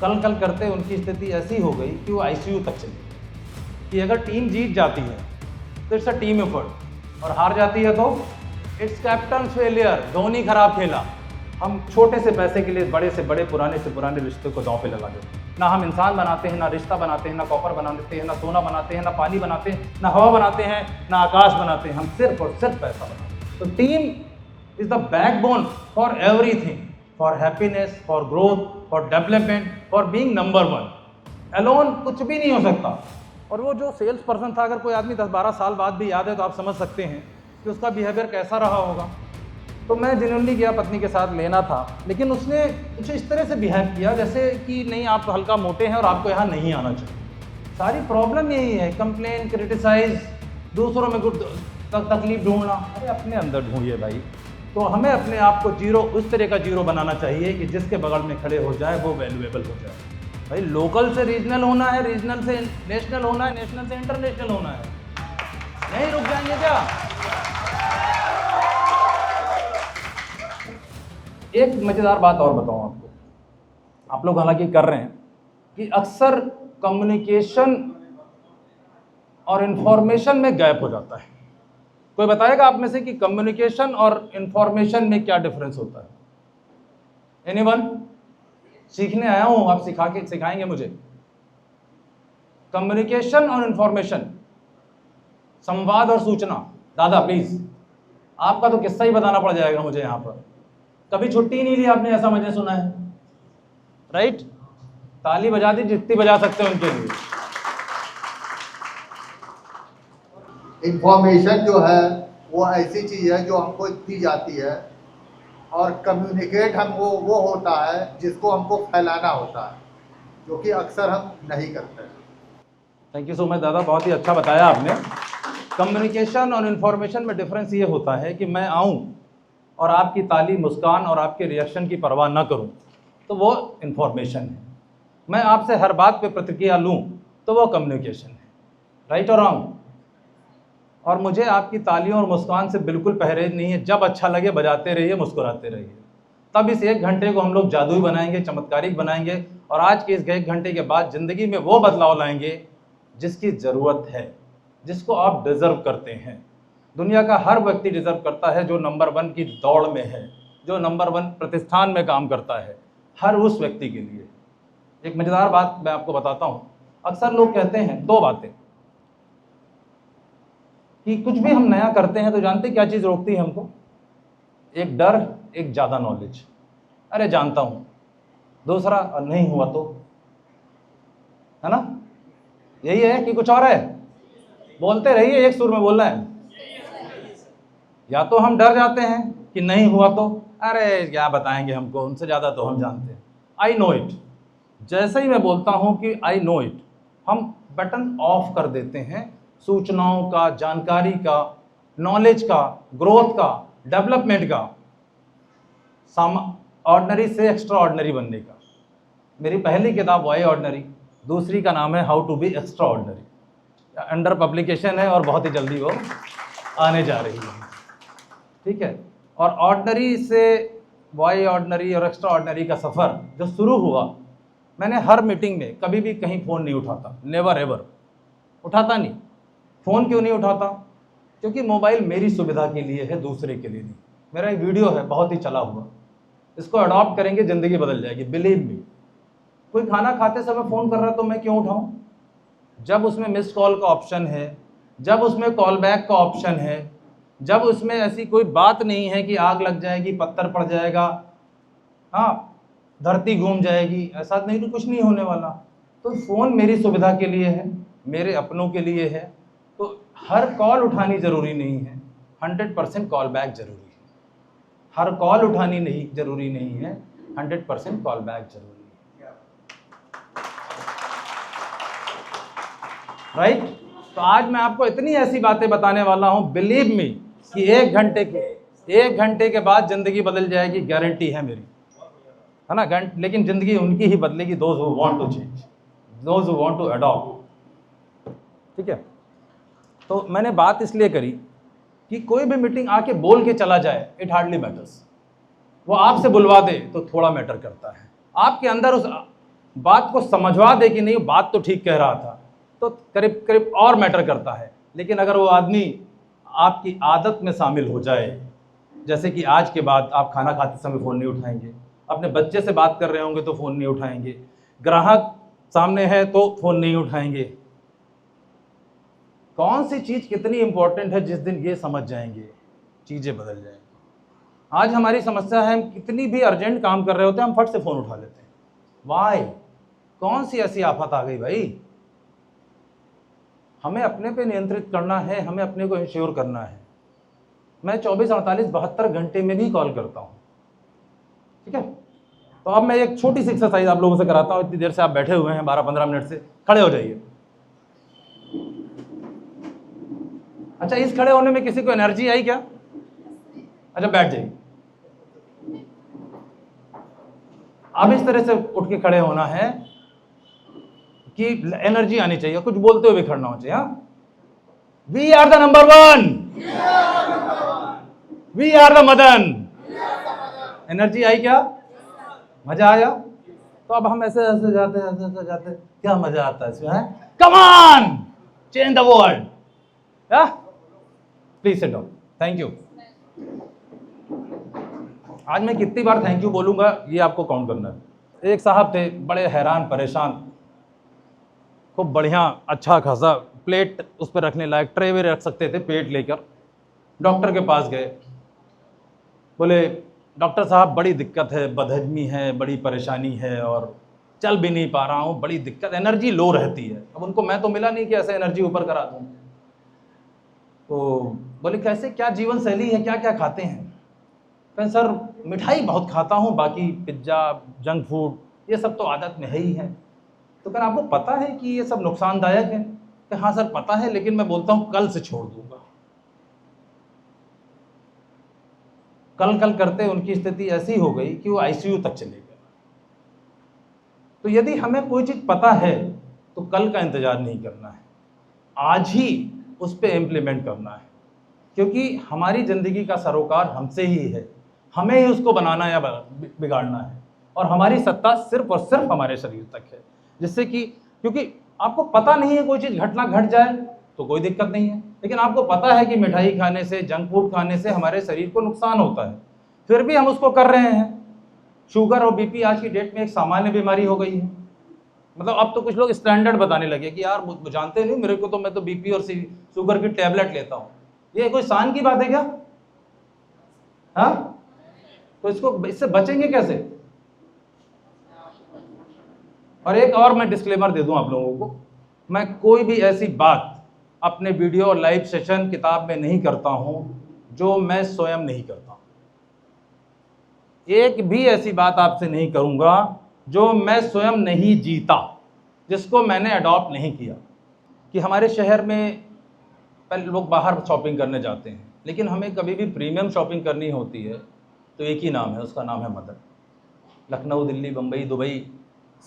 कल कल करते उनकी स्थिति ऐसी हो गई कि वो आईसीयू तक चली कि अगर टीम जीत जाती है तो इट्स अ टीम एफर्ट, और हार जाती है तो इट्स कैप्टन फेलियर, धोनी खराब खेला। हम छोटे से पैसे के लिए बड़े से बड़े, पुराने से पुराने रिश्ते को दांव पे लगा देते हैं। ना हम इंसान बनाते हैं, ना रिश्ता बनाते हैं, ना कॉपर बनाते हैं, ना सोना बनाते हैं, ना पानी बनाते हैं, ना हवा बनाते हैं, ना आकाश बनाते हैं। हम सिर्फ और सिर्फ पैसा बनाते हैं। तो team is the backbone for everything, for happiness, for growth, for development, for being number one. Alone कुछ भी नहीं हो सकता। और वो जो सेल्स पर्सन था, अगर कोई आदमी 10-12 साल बाद भी याद है तो आप समझ सकते हैं कि उसका बिहेवियर कैसा रहा होगा। तो मैं जेन्युइनली गया पत्नी के साथ, लेना था, लेकिन उसने कुछ इस तरह से बिहेव किया जैसे कि नहीं, आप हल्का मोटे हैं और आपको यहाँ नहीं आना चाहिए। सारी प्रॉब्लम यही है, कंप्लेन, क्रिटिसाइज, दूसरों में कुछ तकलीफ ढूंढना। अरे अपने अंदर ढूंढिए भाई। तो हमें अपने आप को जीरो, उस तरह का जीरो बनाना चाहिए कि जिसके बगल में खड़े हो जाए वो वैल्यूएबल हो जाए। भाई लोकल से रीजनल होना है, रीजनल से नेशनल होना है, नेशनल से इंटरनेशनल होना है। नहीं रुक जाएंगे क्या? एक मजेदार बात और बताऊं आपको, आप लोग हालांकि कर रहे हैं, कि अक्सर कम्युनिकेशन और इंफॉर्मेशन में गैप हो जाता है। कोई बताएगा आप में से कि कम्युनिकेशन और इंफॉर्मेशन में क्या डिफरेंस होता है? एनीवन? सीखने आया हूं, आप सिखाएंगे मुझे। कम्युनिकेशन और इंफॉर्मेशन, संवाद और सूचना। दादा प्लीज, आपका तो किस्सा ही बताना पड़ जाएगा मुझे यहाँ पर। कभी छुट्टी नहीं ली आपने, ऐसा मैंने सुना है, राइट? ताली बजा दी जितनी बजा सकते हो उनके लिए। इंफॉर्मेशन जो है वो ऐसी चीज है जो हमको दी जाती है, और कम्युनिकेट हमको वो होता है जिसको हमको फैलाना होता है, जो कि अक्सर हम नहीं करते हैं। थैंक यू सो मच दादा, बहुत ही अच्छा बताया आपने। कम्युनिकेशन और इन्फॉर्मेशन में डिफरेंस ये होता है कि मैं आऊँ और आपकी ताली, मुस्कान और आपके रिएक्शन की परवाह ना करूँ तो वो इन्फॉर्मेशन है। मैं आपसे हर बात पे प्रतिक्रिया लूँ तो वो कम्युनिकेशन है। राइट और रॉन्ग? और मुझे आपकी तालियों और मुस्कान से बिल्कुल परहेज नहीं है। जब अच्छा लगे बजाते रहिए, मुस्कुराते रहिए। तब इस 1 घंटे को हम लोग जादुई बनाएंगे, चमत्कारिक बनाएंगे, और आज के इस 1 घंटे के बाद ज़िंदगी में वो बदलाव लाएंगे जिसकी ज़रूरत है, जिसको आप डिज़र्व करते हैं। दुनिया का हर व्यक्ति डिज़र्व करता है जो नंबर 1 की दौड़ में है, जो नंबर 1 प्रतिष्ठान में काम करता है। हर उस व्यक्ति के लिए एक मज़ेदार बात मैं आपको बताता हूँ। अक्सर लोग कहते हैं 2 बातें कि कुछ भी हम नया करते हैं तो जानते क्या चीज़ रोकती है हमको? एक डर, एक ज़्यादा नॉलेज। अरे जानता हूँ। दूसरा, नहीं हुआ तो, है ना? यही है कि कुछ और है? बोलते रहिए, एक सुर में बोलना है। या तो हम डर जाते हैं कि नहीं हुआ तो, अरे क्या बताएंगे हमको, उनसे ज़्यादा तो हम जानते हैं। I know it. जैसे ही मैं बोलता हूँ कि आई नो इट, हम बटन ऑफ कर देते हैं सूचनाओं का, जानकारी का, नॉलेज का, ग्रोथ का, डेवलपमेंट का, ऑर्डिनरी से एक्स्ट्रा ऑर्डिनरी बनने का। मेरी पहली किताब वाई ऑर्डिनरी, दूसरी का नाम है how to be extraordinary. Under publication है और बहुत ही जल्दी वो आने जा रही है। ठीक है? और ऑर्डिनरी से वाई ऑर्डिनरी और एक्स्ट्रा ऑर्डिनरी का सफ़र जो शुरू हुआ, मैंने हर मीटिंग में कभी भी कहीं फ़ोन नहीं उठाता, नेवर एवर उठाता नहीं। फ़ोन क्यों नहीं उठाता? क्योंकि मोबाइल मेरी सुविधा के लिए है, दूसरे के लिए नहीं। मेरा एक वीडियो है बहुत ही चला हुआ, इसको अडॉप्ट करेंगे ज़िंदगी बदल जाएगी, बिलीव मी। कोई खाना खाते समय फ़ोन कर रहा है तो मैं क्यों उठाऊँ? जब उसमें मिस्ड कॉल का ऑप्शन है, जब उसमें कॉल बैक का ऑप्शन है, जब उसमें ऐसी कोई बात नहीं है कि आग लग जाएगी, पत्थर पड़ जाएगा, हाँ धरती घूम जाएगी, ऐसा नहीं तो कुछ नहीं होने वाला। तो फ़ोन मेरी सुविधा के लिए है, मेरे अपनों के लिए है। तो हर कॉल उठानी ज़रूरी नहीं है, 100% कॉल बैक ज़रूरी है। हर कॉल उठानी नहीं ज़रूरी नहीं है, 100% कॉल बैक ज़रूरी है। राइट? तो आज मैं आपको इतनी ऐसी बातें बताने वाला हूँ, बिलीव मी, कि 1 घंटे के बाद ज़िंदगी बदल जाएगी, गारंटी है मेरी, है ना? लेकिन ज़िंदगी उनकी ही बदलेगी, those who want to change, those who want to adopt. ठीक है? तो मैंने बात इसलिए करी कि कोई भी मीटिंग आके बोल के चला जाए, इट हार्डली मैटर्स। वो आपसे बुलवा दे तो थोड़ा मैटर करता है। आपके अंदर उस बात को समझवा दे कि नहीं बात तो ठीक कह रहा था, तो करीब करीब और मैटर करता है। लेकिन अगर वो आदमी आपकी आदत में शामिल हो जाए, जैसे कि आज के बाद आप खाना खाते समय फ़ोन नहीं उठाएंगे, अपने बच्चे से बात कर रहे होंगे तो फ़ोन नहीं उठाएंगे, ग्राहक सामने है तो फ़ोन नहीं उठाएंगे, कौन सी चीज़ कितनी इंपॉर्टेंट है, जिस दिन ये समझ जाएंगे चीज़ें बदल जाएंगी। आज हमारी समस्या है, हम कितनी भी अर्जेंट काम कर रहे होते हैं हम फट से फ़ोन उठा लेते हैं। वाई? कौन सी ऐसी आफत आ गई भाई? हमें अपने पे नियंत्रित करना है, हमें अपने को इंश्योर करना है। मैं 24, 48, 72 घंटे में भी कॉल करता हूँ, ठीक है। तो अब मैं एक छोटी सी एक्सरसाइज आप लोगों से कराता हूँ। इतनी देर से आप बैठे हुए हैं 12-15 मिनट से, खड़े हो जाइए। अच्छा, इस खड़े होने में किसी को एनर्जी आई क्या? अच्छा, बैठ जाइए। अब इस तरह से उठ के खड़े होना है कि एनर्जी आनी चाहिए, कुछ बोलते हुए भी खड़ना होना चाहिए। We are the number 1, we are the मदन। एनर्जी आई क्या? मजा आया? तो अब हम ऐसे ऐसे जाते हैं, ऐसे जाते हैं, क्या मजा आता है इसमें? Come on, change the world. Please sit down. Thank you. आज मैं कितनी बार थैंक यू बोलूंगा ये आपको काउंट करना है। एक साहब थे, बड़े हैरान परेशान, खूब बढ़िया अच्छा खासा प्लेट उस पर रखने लायक ट्रे वे रख सकते थे, पेट लेकर डॉक्टर के पास गए। बोले डॉक्टर साहब बड़ी दिक्कत है, बदहजमी है, बड़ी परेशानी है और चल भी नहीं पा रहा हूँ, बड़ी दिक्कत, एनर्जी लो रहती है। अब उनको मैं तो मिला नहीं कि ऐसे एनर्जी ऊपर करा दूँ। तो बोले कैसे, क्या जीवन शैली है, क्या क्या खाते हैं? कहें सर मिठाई बहुत खाता हूँ, बाकी पिज्ज़ा जंक फूड ये सब तो आदत में है ही है। तो कहें आपको पता है कि ये सब नुकसानदायक है? कि हाँ सर पता है, लेकिन मैं बोलता हूँ कल से छोड़ दूंगा। कल कल करते उनकी स्थिति ऐसी हो गई कि वो आईसीयू तक चले गए। तो यदि हमें कोई चीज़ पता है तो कल का इंतजार नहीं करना है, आज ही उस पर इम्प्लीमेंट करना है, क्योंकि हमारी ज़िंदगी का सरोकार हमसे ही है, हमें ही उसको बनाना या बिगाड़ना है। और हमारी सत्ता सिर्फ और सिर्फ हमारे शरीर तक है, जिससे कि क्योंकि आपको पता नहीं है कोई चीज़ घटना घट जाए तो कोई दिक्कत नहीं है, लेकिन आपको पता है कि मिठाई खाने से, जंक फूड खाने से हमारे शरीर को नुकसान होता है, फिर भी हम उसको कर रहे हैं। शुगर और बीपी आज की डेट में एक सामान्य बीमारी हो गई है। मतलब अब तो कुछ लोग स्टैंडर्ड बताने लगे कि यार जानते नहीं मेरे को, तो मैं तो बीपी और शुगर की टैबलेट लेता हूँ। ये कोई शान की बात है क्या? हाँ, तो इससे बचेंगे कैसे? और एक और मैं डिस्क्लेमर दे दूं आप लोगों को, मैं कोई भी ऐसी बात अपने वीडियो और लाइव सेशन किताब में नहीं करता हूं जो मैं स्वयं नहीं करता। एक भी ऐसी बात आपसे नहीं करूंगा जो मैं स्वयं नहीं जीता, जिसको मैंने अडॉप्ट नहीं किया। कि हमारे शहर में पहले लोग बाहर शॉपिंग करने जाते हैं, लेकिन हमें कभी भी प्रीमियम शॉपिंग करनी होती है तो एक ही नाम है, उसका नाम है मदन। लखनऊ, दिल्ली, बम्बई, दुबई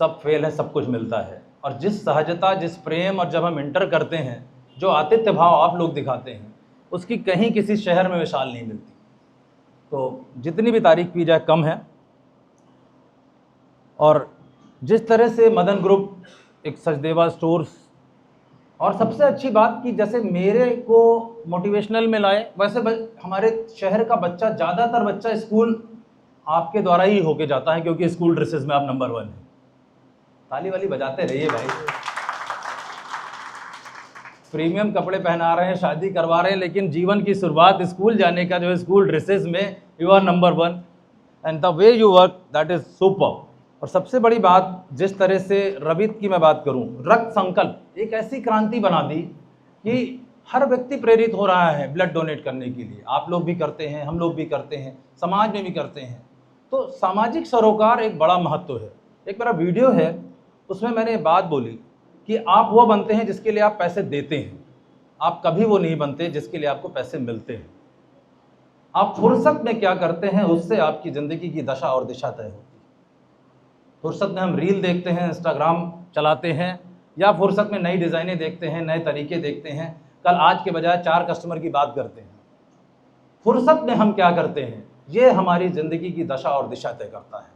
सब फेल है, सब कुछ मिलता है। और जिस सहजता, जिस प्रेम, और जब हम इंटर करते हैं, जो आतिथ्य भाव आप लोग दिखाते हैं, उसकी कहीं किसी शहर में मिसाल नहीं मिलती। तो जितनी भी तारीफ की जाए कम है। और जिस तरह से मदन ग्रुप, एक सचदेवा स्टोर्स, और सबसे अच्छी बात कि जैसे मेरे को मोटिवेशनल में लाए, वैसे हमारे शहर का बच्चा, ज़्यादातर बच्चा स्कूल आपके द्वारा ही होके जाता है, क्योंकि स्कूल ड्रेसेस में आप नंबर 1 हैं। ताली वाली बजाते रहिए भाई। प्रीमियम कपड़े पहना रहे हैं, शादी करवा रहे हैं, लेकिन जीवन की शुरुआत स्कूल जाने का जो है स्कूल ड्रेसेस में, you are number 1 and the way you work that is super. और सबसे बड़ी बात, जिस तरह से रवित की मैं बात करूं, रक्त संकल्प एक ऐसी क्रांति बना दी कि हर व्यक्ति प्रेरित हो रहा है ब्लड डोनेट करने के लिए। आप लोग भी करते हैं, हम लोग भी करते हैं, समाज में भी करते हैं। तो सामाजिक सरोकार एक बड़ा महत्व है। एक मेरा वीडियो है, उसमें मैंने बात बोली कि आप वो बनते हैं जिसके लिए आप पैसे देते हैं, आप कभी वो नहीं बनते जिसके लिए आपको पैसे मिलते हैं। आप फुर्सत में क्या करते हैं, उससे आपकी ज़िंदगी की दशा और दिशा तय होती है। फुर्सत में हम रील देखते हैं, इंस्टाग्राम चलाते हैं, या फुर्सत में नई डिज़ाइनें देखते हैं, नए तरीके देखते हैं, कल आज के बजाय 4 कस्टमर की बात करते हैं। फुर्सत में हम क्या करते हैं, ये हमारी ज़िंदगी की दशा और दिशा तय करता है।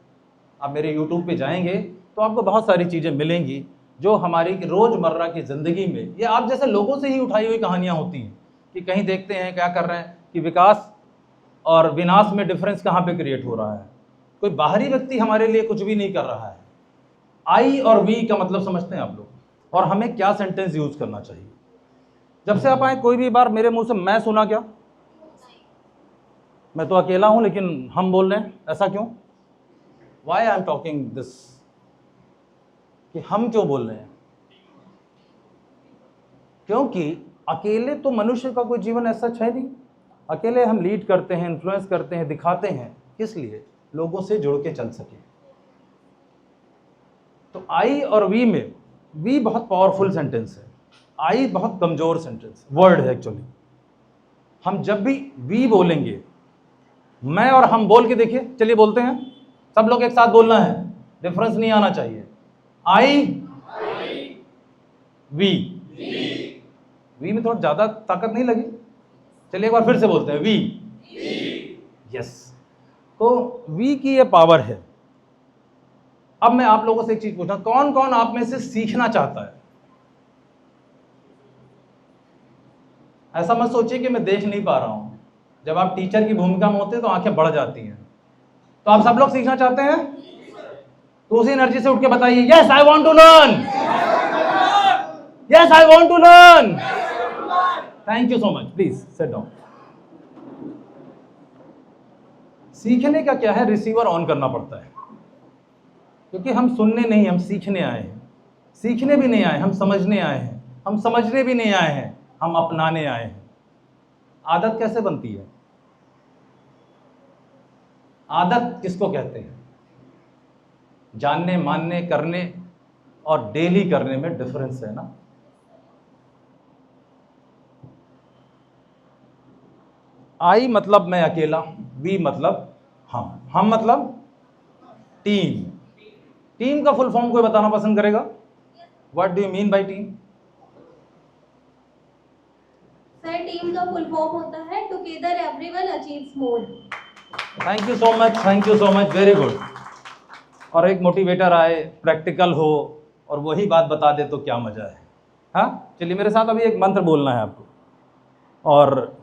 आप मेरे यूट्यूब पे जाएंगे तो आपको बहुत सारी चीज़ें मिलेंगी जो हमारी रोज़मर्रा की ज़िंदगी में, ये आप जैसे लोगों से ही उठाई हुई कहानियाँ होती हैं कि कहीं देखते हैं क्या कर रहे हैं कि विकास और विनाश में डिफरेंस कहाँ पे क्रिएट हो रहा है। कोई बाहरी व्यक्ति हमारे लिए कुछ भी नहीं कर रहा है। आई और वी का मतलब समझते हैं आप लोग, और हमें क्या सेंटेंस यूज करना चाहिए। जब से आप आए कोई भी बार मेरे मुंह से मैं सुना क्या? मैं तो अकेला हूं लेकिन हम बोल रहे हैं, ऐसा क्यों? Why I am talking this, कि हम क्यों बोल रहे हैं? क्योंकि अकेले तो मनुष्य का कोई जीवन ऐसा है नहीं। अकेले हम लीड करते हैं, इन्फ्लुएंस करते हैं, दिखाते हैं, किस लिए? लोगों से जुड़ के चल सके। तो आई और वी में, वी बहुत पावरफुल सेंटेंस है, आई बहुत कमजोर सेंटेंस वर्ड है एक्चुअली। हम जब भी वी बोलेंगे, मैं और हम बोल के देखिए, चलिए बोलते हैं, सब लोग एक साथ बोलना है, डिफरेंस नहीं आना चाहिए। आई वी, वी में थोड़ा ज्यादा ताकत नहीं लगी? चलिए एक बार फिर से बोलते हैं, वी। यस, तो वी की ये पावर है। अब मैं आप लोगों से एक चीज पूछना, कौन कौन आप में से सीखना चाहता है? ऐसा मत सोचिए कि मैं देख नहीं पा रहा हूं। जब आप टीचर की भूमिका में होते हैं तो आंखें बढ़ जाती हैं। तो आप सब लोग सीखना चाहते हैं? तो उसी एनर्जी से उठ के बताइए, yes I want to learn, yes I want to learn. Thank you so much, please sit down. सीखने का क्या है, रिसीवर ऑन करना पड़ता है, क्योंकि हम सुनने नहीं, हम सीखने आए हैं। सीखने भी नहीं आए, हम समझने आए हैं। हम समझने भी नहीं आए हैं, हम अपनाने आए हैं। आदत कैसे बनती है? आदत किसको कहते हैं? जानने, मानने, करने और डेली करने में डिफरेंस है ना। आई मतलब मैं अकेला, वी मतलब हम मतलब टीम। टीम का फुल फॉर्म कोई बताना पसंद करेगा? What do you mean by team? Sir, team का फुल फॉर्म होता है together everyone achieves more. Thank you so much, thank you so much, very good. और एक मोटिवेटर आए, प्रैक्टिकल हो और वही बात बता दे तो क्या मजा है। हाँ, चलिए मेरे साथ अभी एक मंत्र बोलना है आपको, और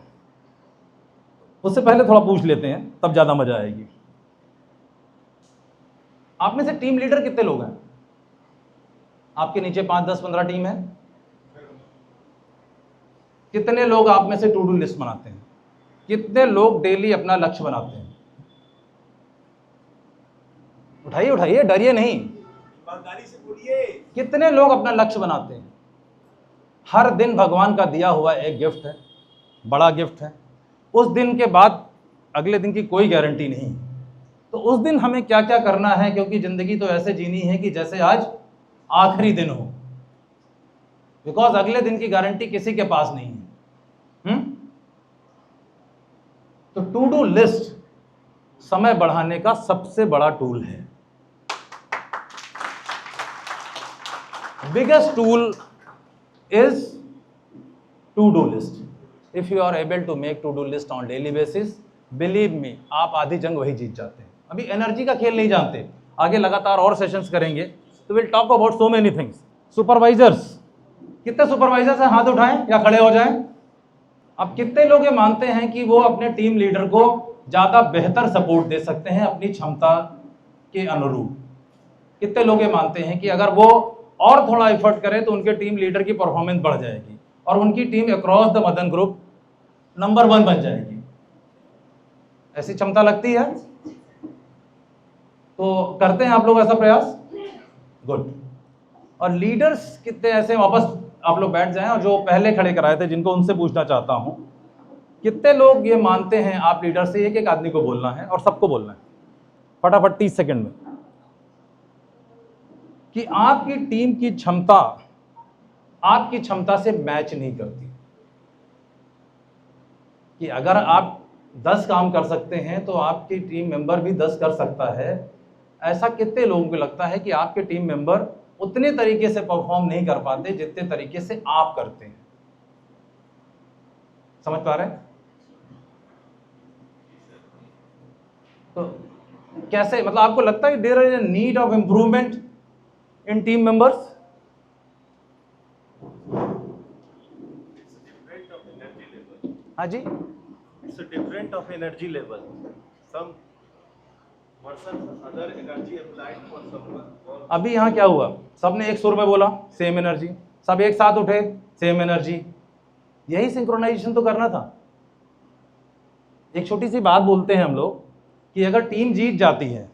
उससे पहले थोड़ा पूछ लेते हैं, तब ज़्यादा मजा आएगी। आप में से टीम लीडर कितने लोग हैं? आपके नीचे 5, 10, 15 टीम है। कितने लोग आप में से टू डू लिस्ट बनाते हैं? कितने लोग डेली अपना लक्ष्य बनाते हैं? उठाइए उठाइए, डरिए नहीं, ईमानदारी से बोलिए। कितने लोग अपना लक्ष्य बनाते हैं? हर दिन भगवान का दिया हुआ एक गिफ्ट है, बड़ा गिफ्ट है। उस दिन के बाद अगले दिन की कोई गारंटी नहीं। तो उस दिन हमें क्या क्या करना है, क्योंकि जिंदगी तो ऐसे जीनी है कि जैसे आज आखिरी दिन हो, बिकॉज अगले दिन की गारंटी किसी के पास नहीं है। तो टू डू लिस्ट समय बढ़ाने का सबसे बड़ा टूल है। Biggest tool is to do list. If you are able to make to do list on daily basis, believe me, आप आधी जंग वही जीत जाते हैं। अभी एनर्जी का खेल नहीं जानते, आगे लगातार और सेशंस करेंगे तो will talk about so many things. Supervisors, कितने सुपरवाइजर्स हैं? हाथ उठाएं या खड़े हो जाएं। अब कितने लोग ये मानते हैं कि वो अपने टीम लीडर को ज़्यादा बेहतर सपोर्ट दे सकते हैं अपनी क्षमता के अनुरूप? कितने लोग ये मानते हैं कि अगर वो और थोड़ा एफर्ट करें तो उनके टीम लीडर की परफॉर्मेंस बढ़ जाएगी और उनकी team across the Madan group number 1 बन जाएगी? ऐसी क्षमता लगती है? तो करते हैं आप लोग ऐसा प्रयास? गुड। और लीडर्स कितने ऐसे, वापस आप लोग बैठ जाएं, और जो पहले खड़े कराए थे जिनको, उनसे पूछना चाहता हूं, कितने लोग ये मानते हैं आप लीडर से एक एक आदमी को बोलना है और सबको बोलना है फटाफट 30 सेकंड में, कि आपकी टीम की क्षमता आपकी क्षमता से मैच नहीं करती? कि अगर आप 10 काम कर सकते हैं तो आपकी टीम मेंबर भी 10 कर सकता है। ऐसा कितने लोगों को लगता है कि आपके टीम मेंबर उतने तरीके से परफॉर्म नहीं कर पाते जितने तरीके से आप करते हैं? समझ पा रहे हैं? तो कैसे, मतलब आपको लगता है there is a need of improvement in team members? Different of energy level. हाँ जी, It's a different of energy level. Some person other energy applied for someone. Or अभी यहाँ क्या हुआ, सबने एक सुर में बोला, सेम एनर्जी, सब एक साथ उठे, सेम एनर्जी। यही सिंक्रोनाइजेशन तो करना था। एक छोटी सी बात बोलते हैं हम लोग कि अगर टीम जीत जाती है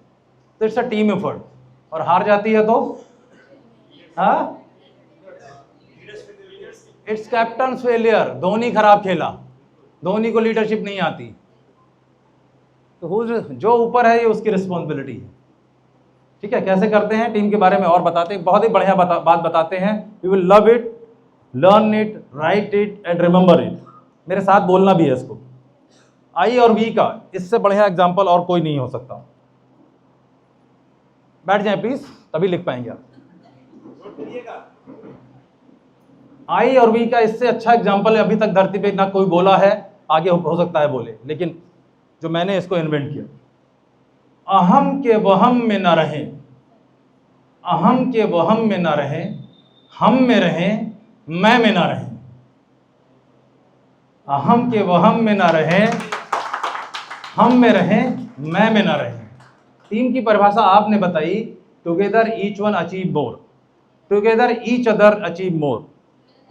तो इट्स अ टीम एफर्ट, और हार जाती है तो इट्स कैप्टन फेलियर। धोनी खराब खेला, धोनी को लीडरशिप नहीं आती, तो जो ऊपर है ये उसकी रिस्पॉन्सिबिलिटी है। ठीक है, कैसे करते हैं टीम के बारे में और बताते हैं, बहुत ही बढ़िया बात बताते हैं। You will love it, learn it, right it and remember it. मेरे साथ बोलना भी है इसको। आई और वी का इससे बढ़िया एग्जाम्पल और कोई नहीं हो सकता। बैठ जाएं प्लीज, तभी लिख पाएंगे आप। आई और वी का इससे अच्छा एग्जाम्पल अभी तक धरती पे ना कोई बोला है, आगे हो सकता है बोले, लेकिन जो मैंने इसको इन्वेंट किया। अहम के वहम में न रहें, अहम के वहम में न रहें, हम में रहें, मैं में न रहें। अहम के वहम में न रहें, हम में रहें, मैं में न रहें। टीम की परिभाषा आपने बताई, together each one achieve more, together each other achieve more.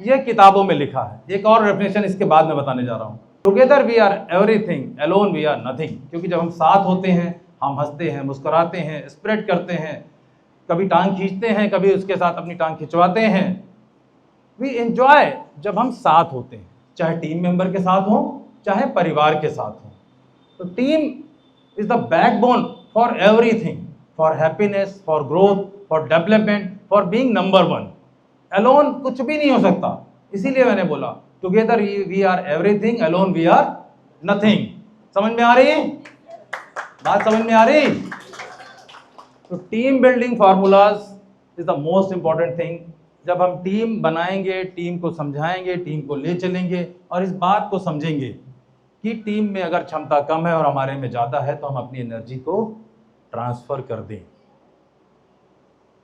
ये किताबों में लिखा है। एक और डेफिनेशन इसके बाद में बताने जा रहा हूं। Together we are everything, alone we are nothing. क्योंकि जब हम साथ होते हैं, हम हंसते हैं, मुस्कुराते हैं, स्प्रेड करते हैं, कभी टांग खींचते हैं, कभी उसके साथ अपनी टांग खिंचवाते हैं। वी एंजॉय जब हम साथ होते हैं, चाहे टीम मेंबर के साथ हो, चाहे परिवार के साथ हो। तो team is the backbone for everything, for happiness, for growth, for development, for being number one. Alone कुछ भी नहीं हो सकता। इसीलिए मैंने बोला together we are everything, alone we are nothing. समझ में आ रही है बात? समझ में आ रही? तो team building formulas is the most important thing. जब हम टीम बनाएंगे, टीम को समझाएंगे, टीम को ले चलेंगे और इस बात को समझेंगे कि टीम में अगर क्षमता कम है और हमारे में ज़्यादा है तो हम अपनी एनर्जी को ट्रांसफ़र कर दें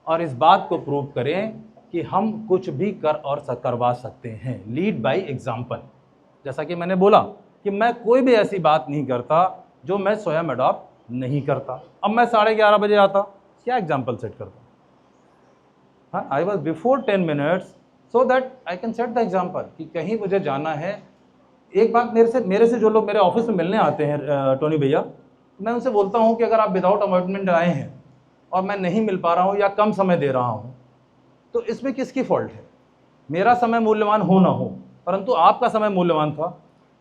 और इस बात को प्रूव करें कि हम कुछ भी करवा सकते हैं। Lead by example. जैसा कि मैंने बोला कि मैं कोई भी ऐसी बात नहीं करता जो मैं स्वयं अडॉप्ट नहीं करता। अब मैं 11:30 बजे आता, क्या एग्जाम्पल सेट करता? हाँ, I was before 10 minutes so that I can set the example कि कहीं मुझे जाना है। एक बात मेरे से जो लोग मेरे ऑफिस में मिलने आते हैं टोनी भैया, मैं उनसे बोलता हूँ कि अगर आप विदाउट अपॉइंटमेंट आए हैं और मैं नहीं मिल पा रहा हूँ या कम समय दे रहा हूँ, तो इसमें किसकी फॉल्ट है? मेरा समय मूल्यवान हो ना हो, परंतु आपका समय मूल्यवान था।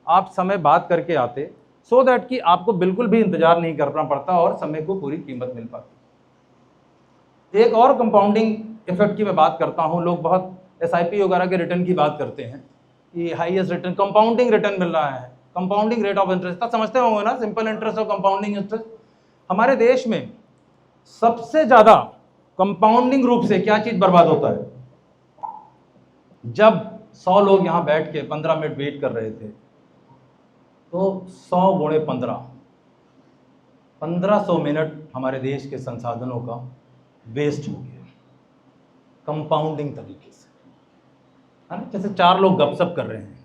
आप समय बात करके आते सो दैट कि आपको बिल्कुल भी इंतजार नहीं करना पड़ता और समय को पूरी कीमत मिल पाती। एक और कंपाउंडिंग इफेक्ट की मैं बात करता हूँ। लोग बहुत SIP वगैरह के रिटर्न की बात करते हैं कि हाईएस्ट रिटर्न, कंपाउंडिंग रिटर्न मिल रहा है, कंपाउंडिंग रेट ऑफ इंटरेस्ट। समझते होंगे ना, सिंपल इंटरेस्ट और कंपाउंडिंग इंटरेस्ट। हमारे देश में सबसे ज्यादा कंपाउंडिंग रूप से क्या चीज बर्बाद होता है? जब 100 लोग यहां बैठ के 15 मिनट वेट कर रहे थे तो 100 गुणे 1500 मिनट हमारे देश के संसाधनों का वेस्ट हो गया कंपाउंडिंग तरीके से, है ना? जैसे 4 लोग गपशप कर रहे हैं,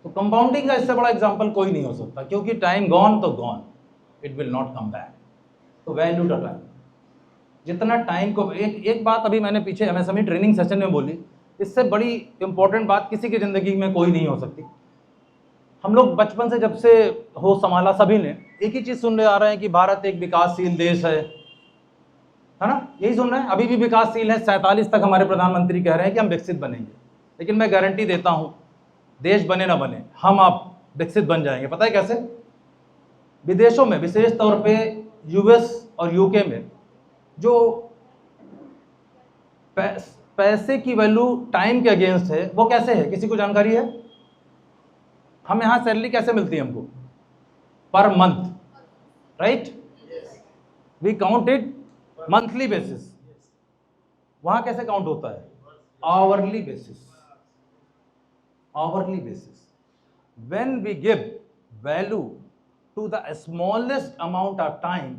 तो कंपाउंडिंग का इससे बड़ा एग्जांपल कोई नहीं हो सकता, क्योंकि टाइम गॉन तो gone, it will not come back. तो वैल्यू द टाइम। जितना टाइम को एक बात अभी मैंने पीछे MSME ट्रेनिंग सेशन में बोली, इससे बड़ी इंपॉर्टेंट बात किसी की ज़िंदगी में कोई नहीं हो सकती। हम लोग बचपन से जब से हो संभाला सभी ने एक ही चीज़ सुन रहे आ रहे हैं कि भारत एक विकासशील देश है ना? यही सुन रहे हैं, अभी भी विकासशील है। 47 तक हमारे प्रधानमंत्री कह रहे हैं कि हम विकसित बनेंगे, लेकिन मैं गारंटी देता हूँ देश बने ना बने, हम आप विकसित बन जाएंगे। पता है कैसे? विदेशों में, विशेष तौर पे US और UK में, जो पैसे की वैल्यू टाइम के अगेंस्ट है, वो कैसे है? किसी को जानकारी है? हम यहाँ सैलरी कैसे मिलती है हमको? पर month, right? We count it monthly basis. वहाँ कैसे काउंट होता है? Hourly basis. Hourly basis. When we give value to the smallest amount of time,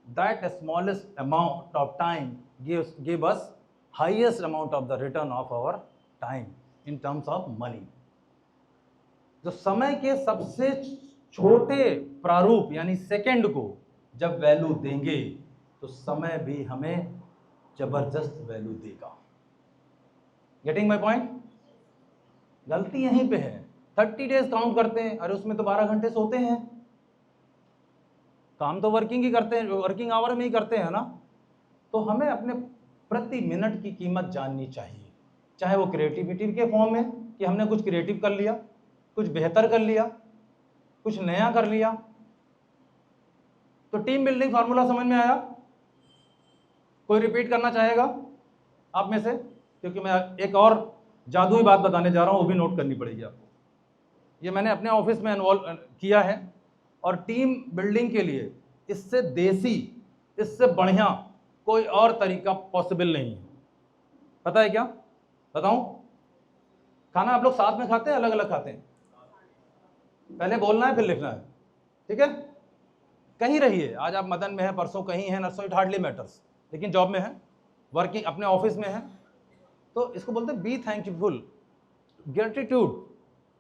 that smallest amount of time give us highest amount of the return of our time in terms of money. जो समय के सबसे छोटे प्रारूप यानी second को जब value देंगे तो समय भी हमें जबरदस्त वैल्यू देगा। Getting my point? गलती यहीं पे है। 30 डेज काउंट करते हैं, अरे उसमें तो 12 घंटे सोते हैं, काम तो वर्किंग ही करते हैं, वर्किंग आवर में ही करते हैं ना। तो हमें अपने प्रति मिनट की कीमत जाननी चाहिए, चाहे वो क्रिएटिविटी के फॉर्म में कि हमने कुछ क्रिएटिव कर लिया, कुछ बेहतर कर लिया, कुछ नया कर लिया। तो टीम बिल्डिंग फार्मूला समझ में आया? कोई रिपीट करना चाहेगा आप में से? क्योंकि मैं एक और जादुई बात बताने जा रहा हूँ, वो भी नोट करनी पड़ेगी आपको। ये मैंने अपने ऑफिस में इन्वॉल्व किया है और टीम बिल्डिंग के लिए इससे देसी, इससे बढ़िया कोई और तरीका पॉसिबल नहीं है। पता है क्या बताऊं? खाना आप लोग साथ में खाते हैं, अलग अलग खाते हैं? पहले बोलना है फिर लिखना है, ठीक है? कहीं रहिए, आज आप मदन में हैं, परसों कहीं हैं, सो इट हार्डली मैटर्स, लेकिन जॉब में है, वर्किंग अपने ऑफिस में है, तो इसको बोलते हैं बी थैंकफुल, ग्रेटिट्यूड,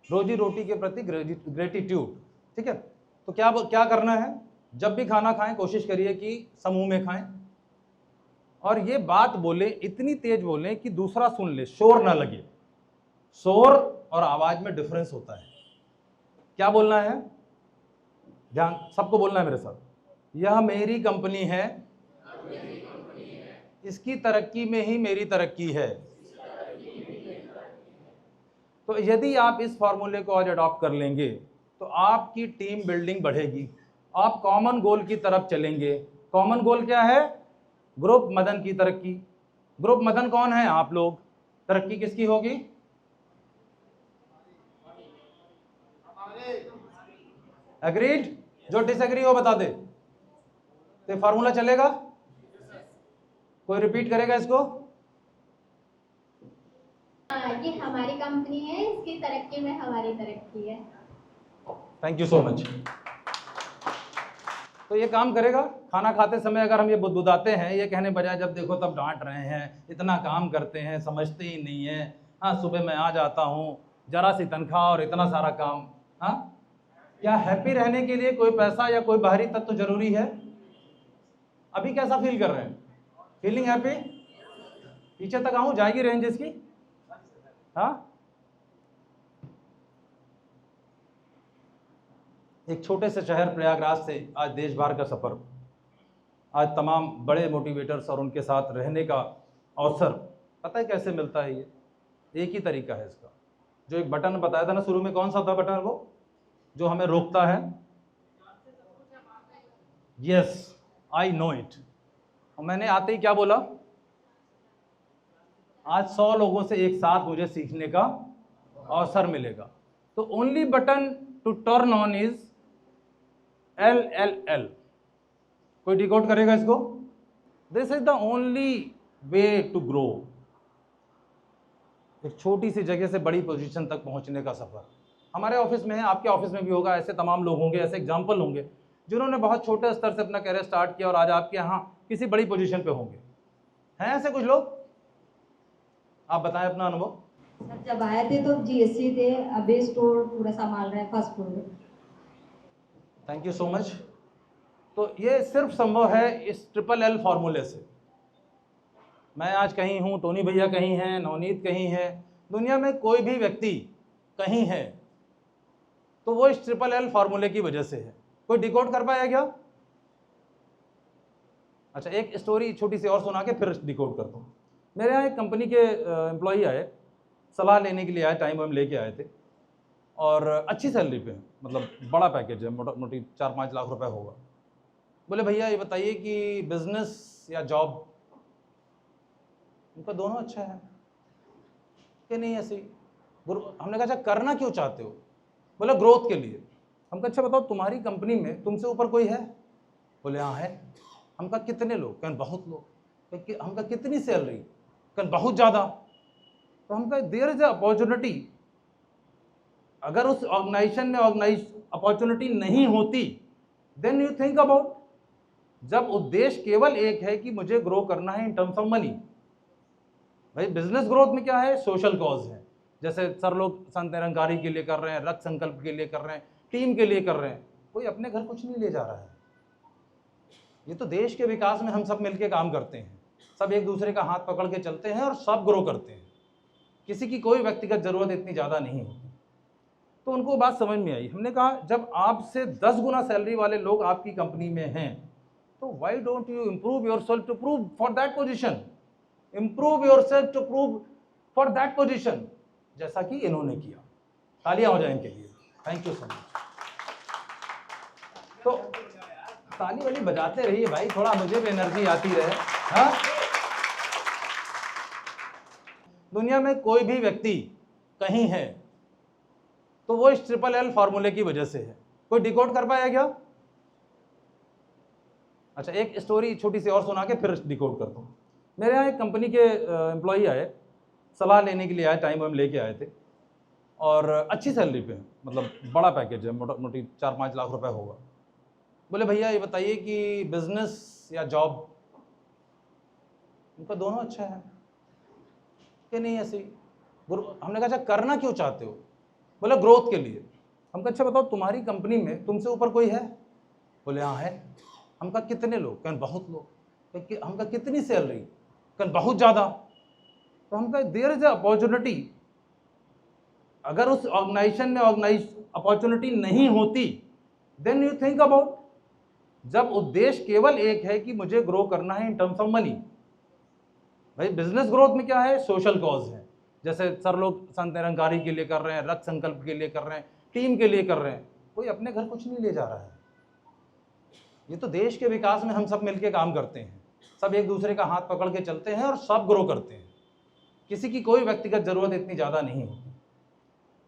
रोजी रोटी के प्रति ग्रेटिट्यूड, ठीक है? तो क्या करना है? जब भी खाना खाएं कोशिश करिए कि समूह में खाएं, और ये बात बोले, इतनी तेज बोलें कि दूसरा सुन ले, शोर ना लगे। शोर और आवाज में डिफरेंस होता है। क्या बोलना है? ध्यान, सबको बोलना है मेरे साथ। यह मेरी कंपनी है, इसकी तरक्की में ही मेरी तरक्की है। तो यदि आप इस फॉर्मूले को आज अडॉप्ट कर लेंगे तो आपकी टीम बिल्डिंग बढ़ेगी, आप कॉमन गोल की तरफ चलेंगे। कॉमन गोल क्या है? ग्रुप मदन की तरक्की। ग्रुप मदन कौन है? आप लोग। तरक्की किसकी होगी? एग्रीड? जो डिसएग्री हो बता दे। तो फार्मूला चलेगा? कोई रिपीट करेगा इसको? ये हमारी कंपनी है, इसकी तरक्की में हमारी तरक्की है। Thank you so much. तो ये काम करेगा। खाना खाते समय अगर हम ये बुदबुदाते हैं, ये कहने बजाय जब देखो तब डांट रहे हैं, इतना काम करते हैं, समझते ही नहीं है, हाँ सुबह मैं आ जाता हूँ, जरा सी तनख्वाह और इतना सारा काम। हाँ, क्या हैप्पी रहने के लिए कोई पैसा या कोई बाहरी तत्व जरूरी है? अभी कैसा फील कर रहे हैं? Feeling happy? पीछे तक आऊँ, जाएगी रेंज इसकी? हाँ, एक छोटे से शहर प्रयागराज से आज देश भर का सफ़र, आज तमाम बड़े मोटिवेटर्स और उनके साथ रहने का अवसर। पता है कैसे मिलता है? ये एक ही तरीका है इसका। जो एक बटन बताया था ना शुरू में, कौन सा था बटन वो जो हमें रोकता है? Yes, I know it. और मैंने आते ही क्या बोला? आज 100 लोगों से एक साथ मुझे सीखने का अवसर मिलेगा। तो only button to turn on is LLL। कोई डिकोड करेगा इसको? This is the only way to grow. एक छोटी सी जगह से बड़ी पोजीशन तक पहुंचने का सफर हमारे ऑफिस में है, आपके ऑफिस में भी होगा। ऐसे तमाम लोग होंगे, ऐसे एग्जाम्पल होंगे जिन्होंने बहुत छोटे स्तर से अपना करियर स्टार्ट किया और आज आपके यहाँ किसी बड़ी पोजीशन पे होंगे। हैं ऐसे कुछ लोग? आप बताएं अपना अनुभव। सर जब आए थे तो GST थे, अभी स्टोर पूरा संभाल रहे हैं फर्स्ट फ्लोर में। Thank you so much. तो ये सिर्फ संभव है इस LLL फार्मूले से। मैं आज कहीं हूँ, टोनी भैया कहीं हैं, नवनीत कहीं है, दुनिया में कोई भी व्यक्ति कहीं है तो वो इस LLL फार्मूले की वजह से है। कोई डिकोड कर पाया क्या? अच्छा, एक स्टोरी छोटी सी और सुना के फिर डिकोड करता हूँ। मेरे यहाँ एक कंपनी के एम्प्लॉई आए, सलाह लेने के लिए आए, टाइम वाइम लेके आए थे और अच्छी सैलरी पे, मतलब बड़ा पैकेज है, मोटी 4-5 लाख रुपए होगा। बोले भैया ये बताइए कि बिजनेस या जॉब? उनका दोनों अच्छा है कि नहीं? ऐसे ही हमने कहा अच्छा करना क्यों चाहते हो? बोला ग्रोथ के लिए। हम कहा अच्छा बताओ तुम्हारी कंपनी में तुमसे ऊपर कोई है? बोले हाँ है। हम कहा कितने लोग? कहन बहुत लोग। हम कहा कितनी सैलरी? कहन बहुत ज़्यादा। तो हम कहा देयर इज अपॉर्चुनिटी। अगर उस ऑर्गेनाइजेशन में अपॉर्चुनिटी नहीं होती देन यू थिंक अबाउट। जब उद्देश्य केवल एक है कि मुझे ग्रो करना है इन टर्म्स ऑफ मनी। भाई बिजनेस ग्रोथ में क्या है, सोशल कॉज है। जैसे सर लोग संत निरंकारी के लिए कर रहे हैं, रक्त संकल्प के लिए कर रहे हैं, टीम के लिए कर रहे हैं, कोई अपने घर कुछ नहीं ले जा रहा है। ये तो देश के विकास में हम सब मिलके काम करते हैं, सब एक दूसरे का हाथ पकड़ के चलते हैं और सब ग्रो करते हैं। किसी की कोई व्यक्तिगत जरूरत इतनी ज़्यादा नहीं होती। तो उनको बात समझ में आई। हमने कहा जब आपसे 10 गुना सैलरी वाले लोग आपकी कंपनी में हैं, तो why don't you improve yourself to prove for that position, improve yourself to prove for that position, जैसा कि इन्होंने किया। तालियां हो जाए इनके लिए, थैंक यू सो मच। तो ताली वाली बजाते रहिए भाई, थोड़ा मुझे भी एनर्जी आती रहे। हाँ, दुनिया में कोई भी व्यक्ति कहीं है तो वो इस LLL फॉर्मूले की वजह से है। कोई डिकोड कर पाया क्या? अच्छा, एक स्टोरी छोटी सी और सुना के फिर डिकोड करता हूँ। मेरे यहाँ एक कंपनी के एम्प्लॉई आए, सलाह लेने के लिए आए, टाइम वाइम लेके आए थे और अच्छी सैलरी पे, मतलब बड़ा पैकेज है, मोटा मोटी 4-5 लाख रुपए होगा। बोले भैया ये बताइए कि बिजनेस या जॉब? उनका दोनों अच्छा है कि नहीं ऐसे ही। हमने कहा अच्छा करना क्यों चाहते हो? बोले ग्रोथ के लिए। हम कहा अच्छा बताओ तुम्हारी कंपनी में तुमसे ऊपर कोई है? बोले हाँ है। हम कहा कितने लोग? कहन बहुत लोग। हम कहा कितनी सैलरी? कहन बहुत ज़्यादा। तो हम कहा देयर इज अपॉर्चुनिटी। अगर उस ऑर्गेनाइजेशन में अपॉर्चुनिटी नहीं होती, देन यू थिंक अबाउट। जब उद्देश्य केवल एक है कि मुझे ग्रो करना है इन टर्म्स ऑफ मनी। भाई बिजनेस ग्रोथ में क्या है, सोशल कॉज है। जैसे सर लोग संत निरंकारी के लिए कर रहे हैं, रक्त संकल्प के लिए कर रहे हैं, टीम के लिए कर रहे हैं, कोई अपने घर कुछ नहीं ले जा रहा है। ये तो देश के विकास में हम सब मिलके काम करते हैं, सब एक दूसरे का हाथ पकड़ के चलते हैं और सब ग्रो करते हैं। किसी की कोई व्यक्तिगत जरूरत इतनी ज़्यादा नहीं होती।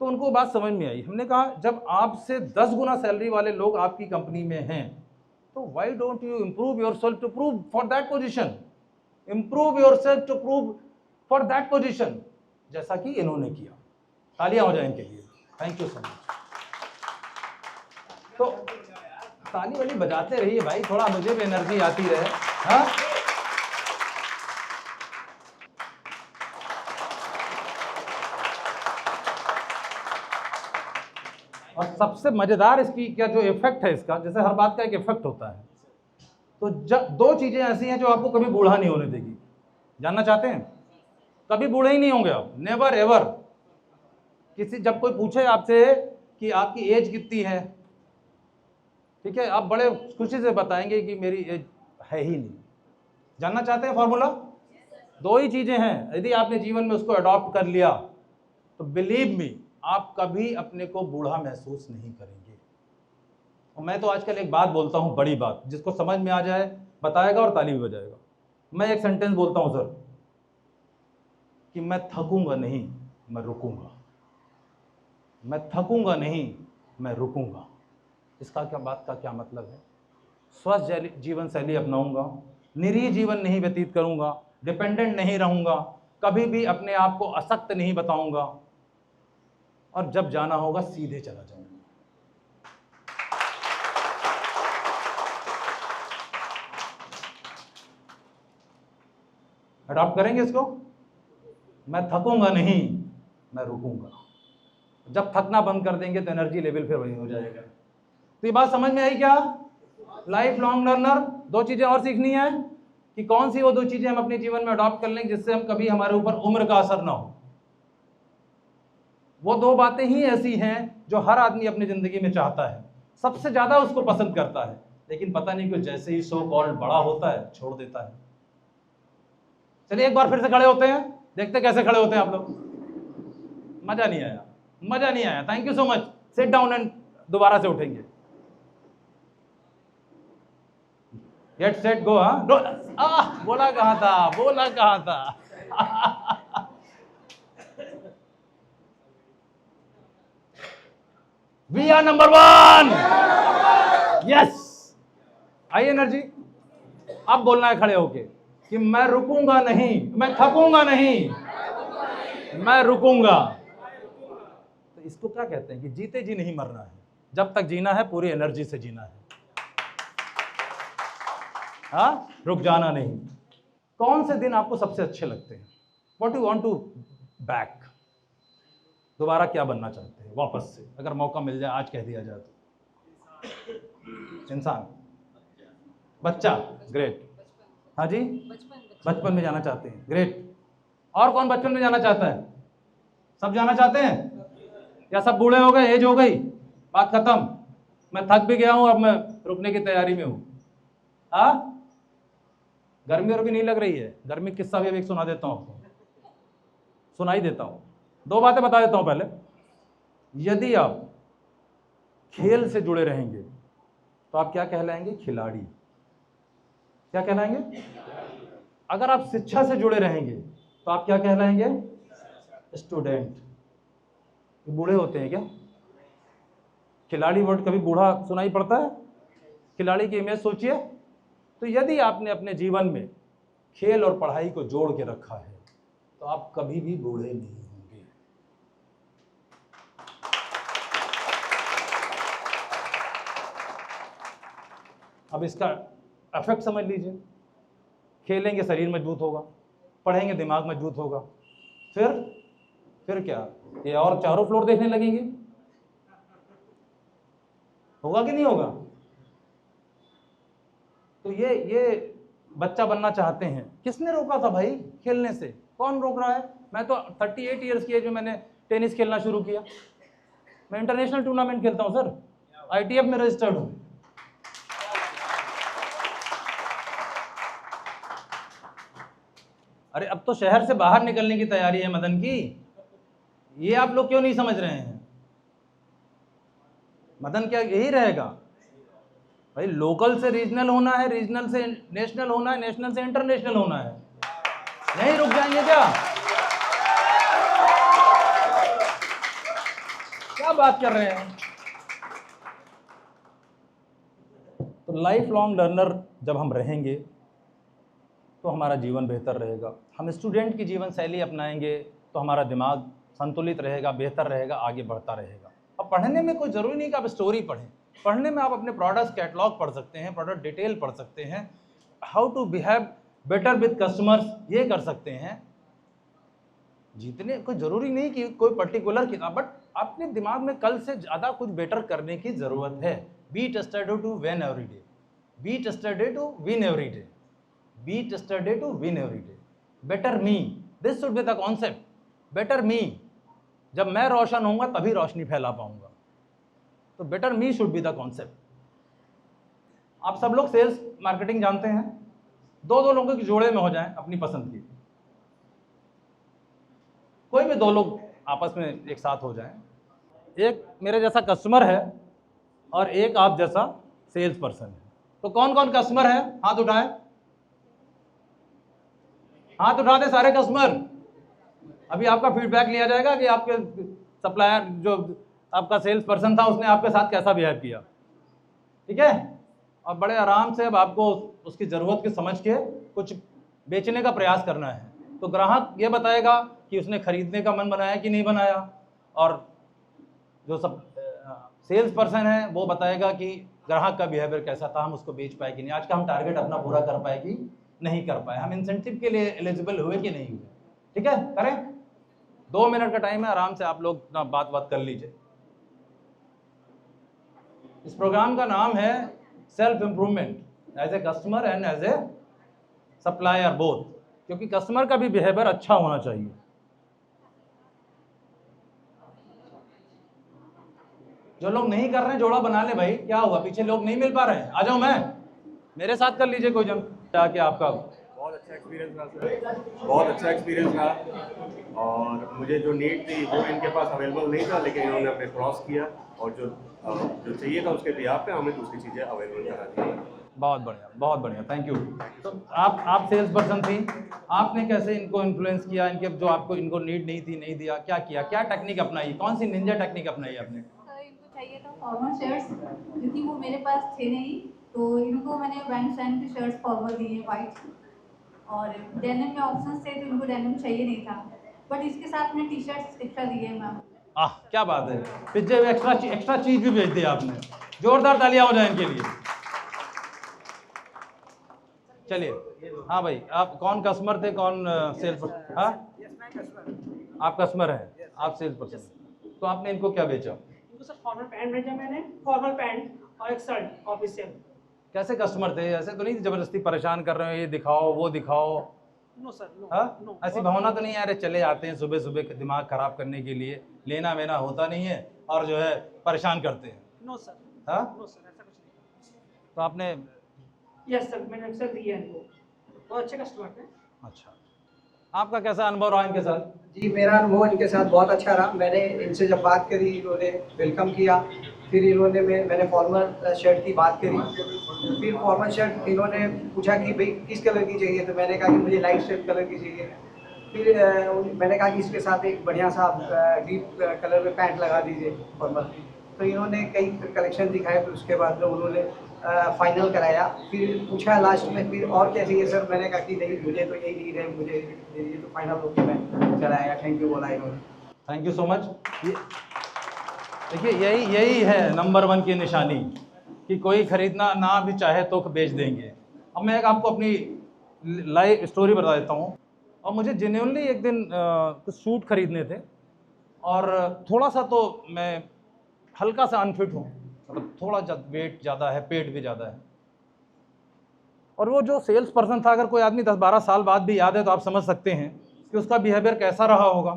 तो उनको बात समझ में आई। हमने कहा जब आपसे 10 गुना सैलरी वाले लोग आपकी कंपनी में हैं, तो why don't you improve yourself to prove for that position, improve yourself to prove for that position, जैसा कि इन्होंने किया। तालियां हो जाए इनके लिए, थैंक यू सो मच। तो ताली वाली बजाते रहिए भाई, थोड़ा मुझे भी एनर्जी आती रहे। हाँ, और सबसे मजेदार इसकी क्या जो इफेक्ट है इसका, जैसे हर बात का एक इफेक्ट होता है, तो दो चीजें ऐसी हैं जो आपको कभी बूढ़ा नहीं होने देगी। जानना चाहते हैं? कभी बूढ़े ही नहीं होंगे आप, नेवर एवर। किसी जब कोई पूछे आपसे कि आपकी एज कितनी है, ठीक है, आप बड़े खुशी से बताएंगे कि मेरी एज है ही नहीं। जानना चाहते हैं फॉर्मूला? दो ही चीजें हैं, यदि आपने जीवन में उसको अडॉप्ट कर लिया तो बिलीव मी आप कभी अपने को बूढ़ा महसूस नहीं करेंगे। और मैं तो आजकल एक बात बोलता हूँ, बड़ी बात, जिसको समझ में आ जाए बताएगा और ताली भी बजाएगा। मैं एक सेंटेंस बोलता हूँ सर कि मैं थकूंगा नहीं, मैं रुकूंगा। मैं थकूंगा नहीं, मैं रुकूंगा। इसका क्या बात का क्या मतलब है? स्वस्थ जीवन शैली अपनाऊंगा, निरीह जीवन नहीं व्यतीत करूंगा, डिपेंडेंट नहीं रहूंगा, कभी भी अपने आप को असक्त नहीं बताऊंगा, और जब जाना होगा सीधे चला जाऊंगा। अडॉप्ट करेंगे इसको? मैं थकूंगा नहीं, मैं रुकूंगा। जब थकना बंद कर देंगे तो एनर्जी लेवल फिर वही हो जाएगा। तो ये बात समझ में आई क्या? लाइफ लॉन्ग लर्नर, दो चीजें और सीखनी है कि कौन सी वो दो चीजें हम अपने जीवन में अडॉप्ट कर लेंगे जिससे हम कभी हमारे ऊपर उम्र का असर ना हो। वो दो बातें ही ऐसी हैं जो हर आदमी अपनी जिंदगी में चाहता है, सबसे ज्यादा उसको पसंद करता है, लेकिन पता नहीं क्यों जैसे ही सो कॉल्ड बड़ा होता है छोड़ देता है। चलिए एक बार फिर से खड़े होते हैं, देखते कैसे खड़े होते हैं आप लोग। मजा नहीं आया, मजा नहीं आया। Thank you so much. Sit down and दोबारा से उठेंगे। Get set go. हाँ, बोला कहाँ था, बोला कहाँ था। We are number 1। Yes, I energy. अब बोलना है खड़े होके कि मैं रुकूंगा नहीं, मैं थकूंगा नहीं, मैं रुकूंगा। तो इसको क्या कहते हैं कि जीते जी नहीं मरना है। जब तक जीना है पूरी एनर्जी से जीना है। हाँ, रुक जाना नहीं। कौन से दिन आपको सबसे अच्छे लगते हैं? What you want to back? दोबारा क्या बनना चाहते हैं वापस से, अगर मौका मिल जाए, आज कह दिया जाए तो? इंसान, बच्चा, ग्रेट। हाँ जी, बचपन में जाना चाहते हैं, ग्रेट। और कौन बचपन में जाना चाहता है? सब जाना चाहते हैं या सब बूढ़े हो गए, एज हो गई, बात खत्म, मैं थक भी गया हूं, अब मैं रुकने की तैयारी में हूं? हाँ, गर्मी और भी नहीं लग रही है? गर्मी किस्सा भी एक सुना देता हूं आपको, सुनाई देता हूं। 2 बातें बता देता हूं पहले। यदि आप खेल से जुड़े रहेंगे तो आप क्या कहलाएंगे? खिलाड़ी। क्या कहलाएंगे? अगर आप शिक्षा से जुड़े रहेंगे तो आप क्या कहलाएंगे? स्टूडेंट। बूढ़े होते हैं क्या? खिलाड़ी वर्ड कभी बूढ़ा सुनाई पड़ता है? खिलाड़ी की इमेज सोचिए। तो यदि आपने अपने जीवन में खेल और पढ़ाई को जोड़ के रखा है तो आप कभी भी बूढ़े नहीं होंगे। अब इसका इफेक्ट समझ लीजिए। खेलेंगे शरीर मजबूत होगा, पढ़ेंगे दिमाग मजबूत होगा, फिर क्या, ये और चारों फ्लोर देखने लगेंगे? होगा कि नहीं होगा? तो ये बच्चा बनना चाहते हैं, किसने रोका था भाई खेलने से? कौन रोक रहा है? मैं तो 38 ईयर्स की एज में मैंने टेनिस खेलना शुरू किया। मैं इंटरनेशनल टूर्नामेंट खेलता हूं सर, ITF में रजिस्टर्ड हूं। अरे अब तो शहर से बाहर निकलने की तैयारी है मदन की। ये आप लोग क्यों नहीं समझ रहे हैं? मदन क्या यही रहेगा भाई? लोकल से रीजनल होना है, रीजनल से नेशनल होना है, नेशनल से इंटरनेशनल होना है। नहीं रुक जाएंगे क्या? क्या बात कर रहे हैं? तो लाइफ लॉन्ग लर्नर जब हम रहेंगे तो हमारा जीवन बेहतर रहेगा। हम स्टूडेंट की जीवन शैली अपनाएंगे तो हमारा दिमाग संतुलित रहेगा, बेहतर रहेगा, आगे बढ़ता रहेगा। अब पढ़ने में कोई ज़रूरी नहीं कि आप स्टोरी पढ़ें। पढ़ने में आप अपने प्रोडक्ट्स कैटलॉग पढ़ सकते हैं, प्रोडक्ट डिटेल पढ़ सकते हैं, how to behave better with customers ये कर सकते हैं। जितने कोई ज़रूरी नहीं कि कोई पर्टिकुलर किताब, बट अपने दिमाग में कल से ज़्यादा कुछ बेटर करने की ज़रूरत है। Be tested to win every day, be tested to win every day, be tested to win every day. Better me, this should be the concept. Better me, जब मैं रोशन होऊंगा तभी रोशनी फैला पाऊंगा। तो better me should be the concept. आप सब लोग सेल्स मार्केटिंग जानते हैं। 2 लोगों के जोड़े में हो जाएं अपनी पसंद की, कोई भी 2 लोग आपस में एक साथ हो जाएं। एक मेरे जैसा कस्टमर है और एक आप जैसा सेल्स पर्सन है। तो कौन कौन कस्टमर है? हाथ उठाएं, हाथ उठा दे सारे कस्टमर। अभी आपका फीडबैक लिया जाएगा कि आपके सप्लायर जो आपका सेल्स पर्सन था उसने आपके साथ कैसा बिहेव किया, ठीक है? और बड़े आराम से अब आपको उसकी ज़रूरत की समझ के कुछ बेचने का प्रयास करना है। तो ग्राहक ये बताएगा कि उसने खरीदने का मन बनाया कि नहीं बनाया, और जो सब सेल्स पर्सन है वो बताएगा कि ग्राहक का बिहेवियर कैसा था, हम उसको बेच पाए कि नहीं, आज का हम टारगेट अपना पूरा कर पाए कि नहीं कर पाए, हम इंसेंटिव के लिए एलिजिबल हुए कि नहीं हुए। ठीक है, करें? 2 मिनट का टाइम है, आराम से आप लोग ना बात कर लीजिए। इस प्रोग्राम का नाम है self improvement as a customer and as a supplier both, क्योंकि कस्टमर का भी बिहेवियर अच्छा होना चाहिए। जो लोग नहीं कर रहे हैं जोड़ा बना ले भाई, क्या हुआ? पीछे लोग नहीं मिल पा रहे हैं, आ जाओ, मैं मेरे साथ कर लीजिए कोई जन। क्या आपका बहुत अच्छा एक्सपीरियंस रहा सर, बहुत अच्छा एक्सपीरियंस रहा। और मुझे जो नीड थी वो इनके पास अवेलेबल नहीं था, लेकिन इन्होंने अपने क्रॉस किया और जो चाहिए था उसके बिहाफ पे हमें दूसरी चीज़ें अवेलेबल करा दी। बहुत बढ़िया, बहुत बढ़िया, थैंक यू। तो आप सेल्स पर्सन थी, आपने कैसे इनको इन्फ्लुएंस किया? इनके जो आपको इनको नीड नहीं थी, नहीं दिया, क्या किया? क्या टेक्निक अपनाई? कौन सी निंजा टेक्निक अपनाई आपने? सर इनको चाहिए था फॉर्मल शर्ट्स, क्योंकि वो मेरे पास थे नहीं, तो इनको मैंने वैन स्टैंड की शर्ट्स फॉर्मल दी है वाइट, और डेनिम में ऑप्शंस थे तो इनको डेनिम चाहिए नहीं था, बट इसके साथ मैंने टी शर्ट्स एक्स्ट्रा दिए हैं मैम। क्या बात है, पिज्जे एक्स्ट्रा चीज भी भेज दी आपने। जोरदार तालियां हो जाए इनके लिए। चलिए, हाँ भाई, आप कौन कस्टमर थे, कौन सेल्स पर्सन? हाँ, आप कस्टमर हैं, आप सेल्स पर्सन, तो आपने इनको क्या बेचा? इनको सर फॉर्मल पैंट भेजा मैंने, फॉर्मल पैंट और एक शर्ट ऑफिशियल। कैसे कस्टमर थे? ऐसे तो नहीं जबरदस्ती परेशान कर रहे हो, ये दिखाओ वो दिखाओ? नो सर, नो हाँ, नो। ऐसी भावना तो नहीं आ रहे चले आते हैं सुबह सुबह दिमाग खराब करने के लिए, लेना वेना होता नहीं है और जो है परेशान करते हैं? नो सर, हाँ, नो सर, ऐसा कुछ नहीं। तो आपने, यस सर, मैंने अक्सर दिया है इनको, बहुत अच्छे कस्टमर थे। अच्छा, आपका कैसा अनुभव रहा इनके साथ? जी, मेरा अनुभव इनके साथ बहुत अच्छा रहा। मैंने इनसे जब बात करी, इन्होंने वेलकम किया, फिर इन्होंने मैंने फॉर्मल शर्ट की बात करी, फिर फॉर्मल शर्ट इन्होंने पूछा कि भाई किस कलर की चाहिए, तो मैंने कहा कि मुझे लाइट शेड कलर की चाहिए। फिर मैंने कहा कि इसके साथ एक बढ़िया सा डीप कलर में पैंट लगा दीजिए फॉर्मल। तो इन्होंने कई कलेक्शन दिखाए, फिर उसके बाद में उन्होंने फाइनल कराया। फिर पूछा लास्ट में फिर और क्या चाहिए सर, मैंने कहा कि नहीं मुझे तो यही नीड है, मुझे दे दीजिए। तो फाइनल होकर मैं कराया। थैंक यू बोला इन्होंने। Thank you so much. देखिए, यही है नंबर 1 की निशानी कि कोई खरीदना ना भी चाहे तो बेच देंगे। अब मैं एक आपको अपनी लाइव स्टोरी बता देता हूँ। और मुझे जेन्युइनली एक दिन कुछ सूट खरीदने थे और थोड़ा सा तो मैं हल्का सा अनफिट हूँ, मतलब थोड़ा वेट ज़्यादा है, पेट भी ज़्यादा है। और वो जो सेल्स पर्सन था, अगर कोई आदमी 10-12 साल बाद भी याद है तो आप समझ सकते हैं कि उसका बिहेवियर कैसा रहा होगा।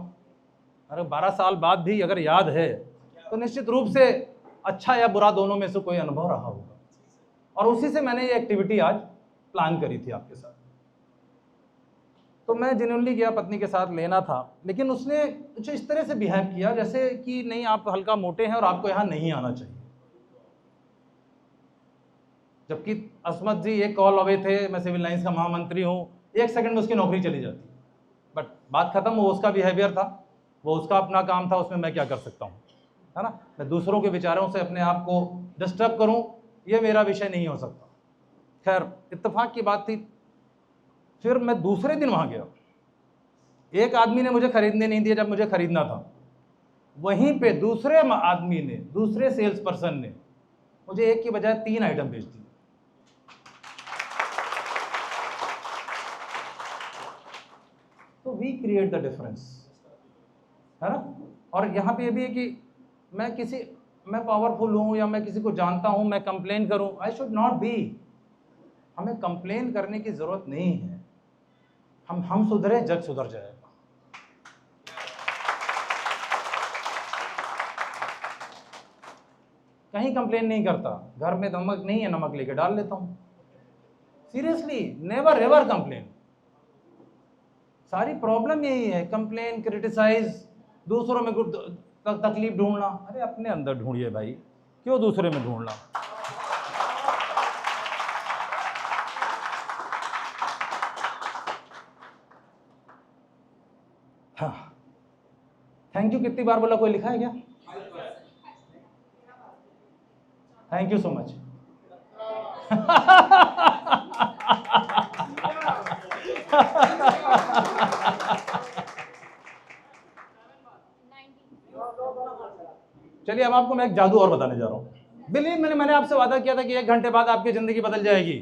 अगर 12 साल बाद भी अगर याद है तो निश्चित रूप से अच्छा या बुरा दोनों में से कोई अनुभव रहा होगा। और उसी से मैंने ये एक्टिविटी आज प्लान करी थी आपके साथ। तो मैं जेन्युइनली गया, पत्नी के साथ लेना था, लेकिन उसने कुछ इस तरह से बिहेव किया जैसे कि नहीं आप हल्का मोटे हैं और आपको यहाँ नहीं आना चाहिए। जबकि असमत जी एक कॉल अवे थे, मैं सिविल लाइंस का महामंत्री हूँ, 1 सेकंड में उसकी नौकरी चली जाती। बट बात खत्म, वो उसका बिहेवियर था, वो उसका अपना काम था, उसमें मैं क्या कर सकता हूँ, है ना। मैं दूसरों के विचारों से अपने आप को डिस्टर्ब करूँ, ये मेरा विषय नहीं हो सकता। खैर, इत्तेफाक की बात थी। फिर मैं दूसरे दिन वहाँ गया, एक आदमी ने मुझे खरीदने नहीं दिया जब मुझे खरीदना था। वहीं पे दूसरे आदमी ने, दूसरे सेल्स पर्सन ने मुझे एक की बजाय 3 आइटम बेच दिए। तो वी क्रिएट द डिफरेंस, है ना। और यहाँ पे ये भी है कि मैं पावरफुल हूँ या मैं किसी को जानता हूँ, मैं कंप्लेन करूँ, आई शुड नॉट बी। हमें कंप्लेन करने की ज़रूरत नहीं है। हम सुधरे, जग सुधर जाएगा। कहीं कंप्लेन नहीं करता, घर में नमक नहीं है, नमक लेके डाल लेता हूँ। Seriously, never ever complain. सारी प्रॉब्लम यही है, कंप्लेन, क्रिटिसाइज, दूसरों में तकलीफ ढूंढना। अरे अपने अंदर ढूंढिए भाई, क्यों दूसरे में ढूंढना। हाँ, थैंक यू कितनी बार बोला, कोई लिखा है क्या? Thank you so much. चलिए, अब आपको मैं एक जादू और बताने जा रहा हूं। बिलीव मैंने आपसे वादा किया था कि 1 घंटे बाद आपकी जिंदगी बदल जाएगी।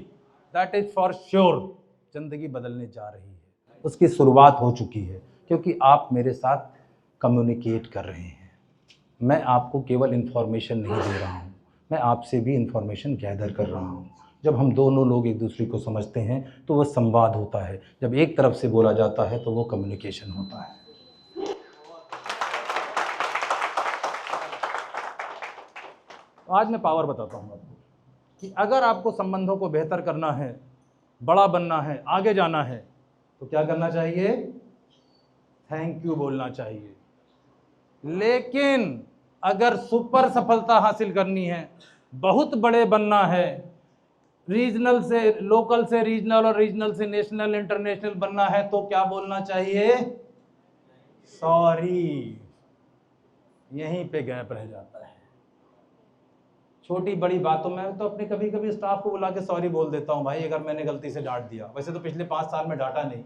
That is for sure. जिंदगी बदलने जा रही है, उसकी शुरुआत हो चुकी है, क्योंकि आप मेरे साथ कम्युनिकेट कर रहे हैं। मैं आपको केवल इन्फॉर्मेशन नहीं दे रहा हूँ, मैं आपसे भी इन्फॉर्मेशन गैदर कर रहा हूँ। जब हम दोनों लोग एक दूसरे को समझते हैं तो वह संवाद होता है। जब एक तरफ से बोला जाता है तो वो कम्युनिकेशन होता है। आज मैं पावर बताता हूँ आपको कि अगर आपको संबंधों को बेहतर करना है, बड़ा बनना है, आगे जाना है, तो क्या करना चाहिए? थैंक यू बोलना चाहिए। लेकिन अगर सुपर सफलता हासिल करनी है, बहुत बड़े बनना है, रीजनल से लोकल से रीजनल और रीजनल से नेशनल इंटरनेशनल बनना है, तो क्या बोलना चाहिए? सॉरी। यहीं पे गैप रह जाता है। छोटी बड़ी बातों में तो अपने कभी कभी स्टाफ को बुला के सॉरी बोल देता हूं, भाई अगर मैंने गलती से डांट दिया। वैसे तो पिछले 5 साल में डांटा नहीं।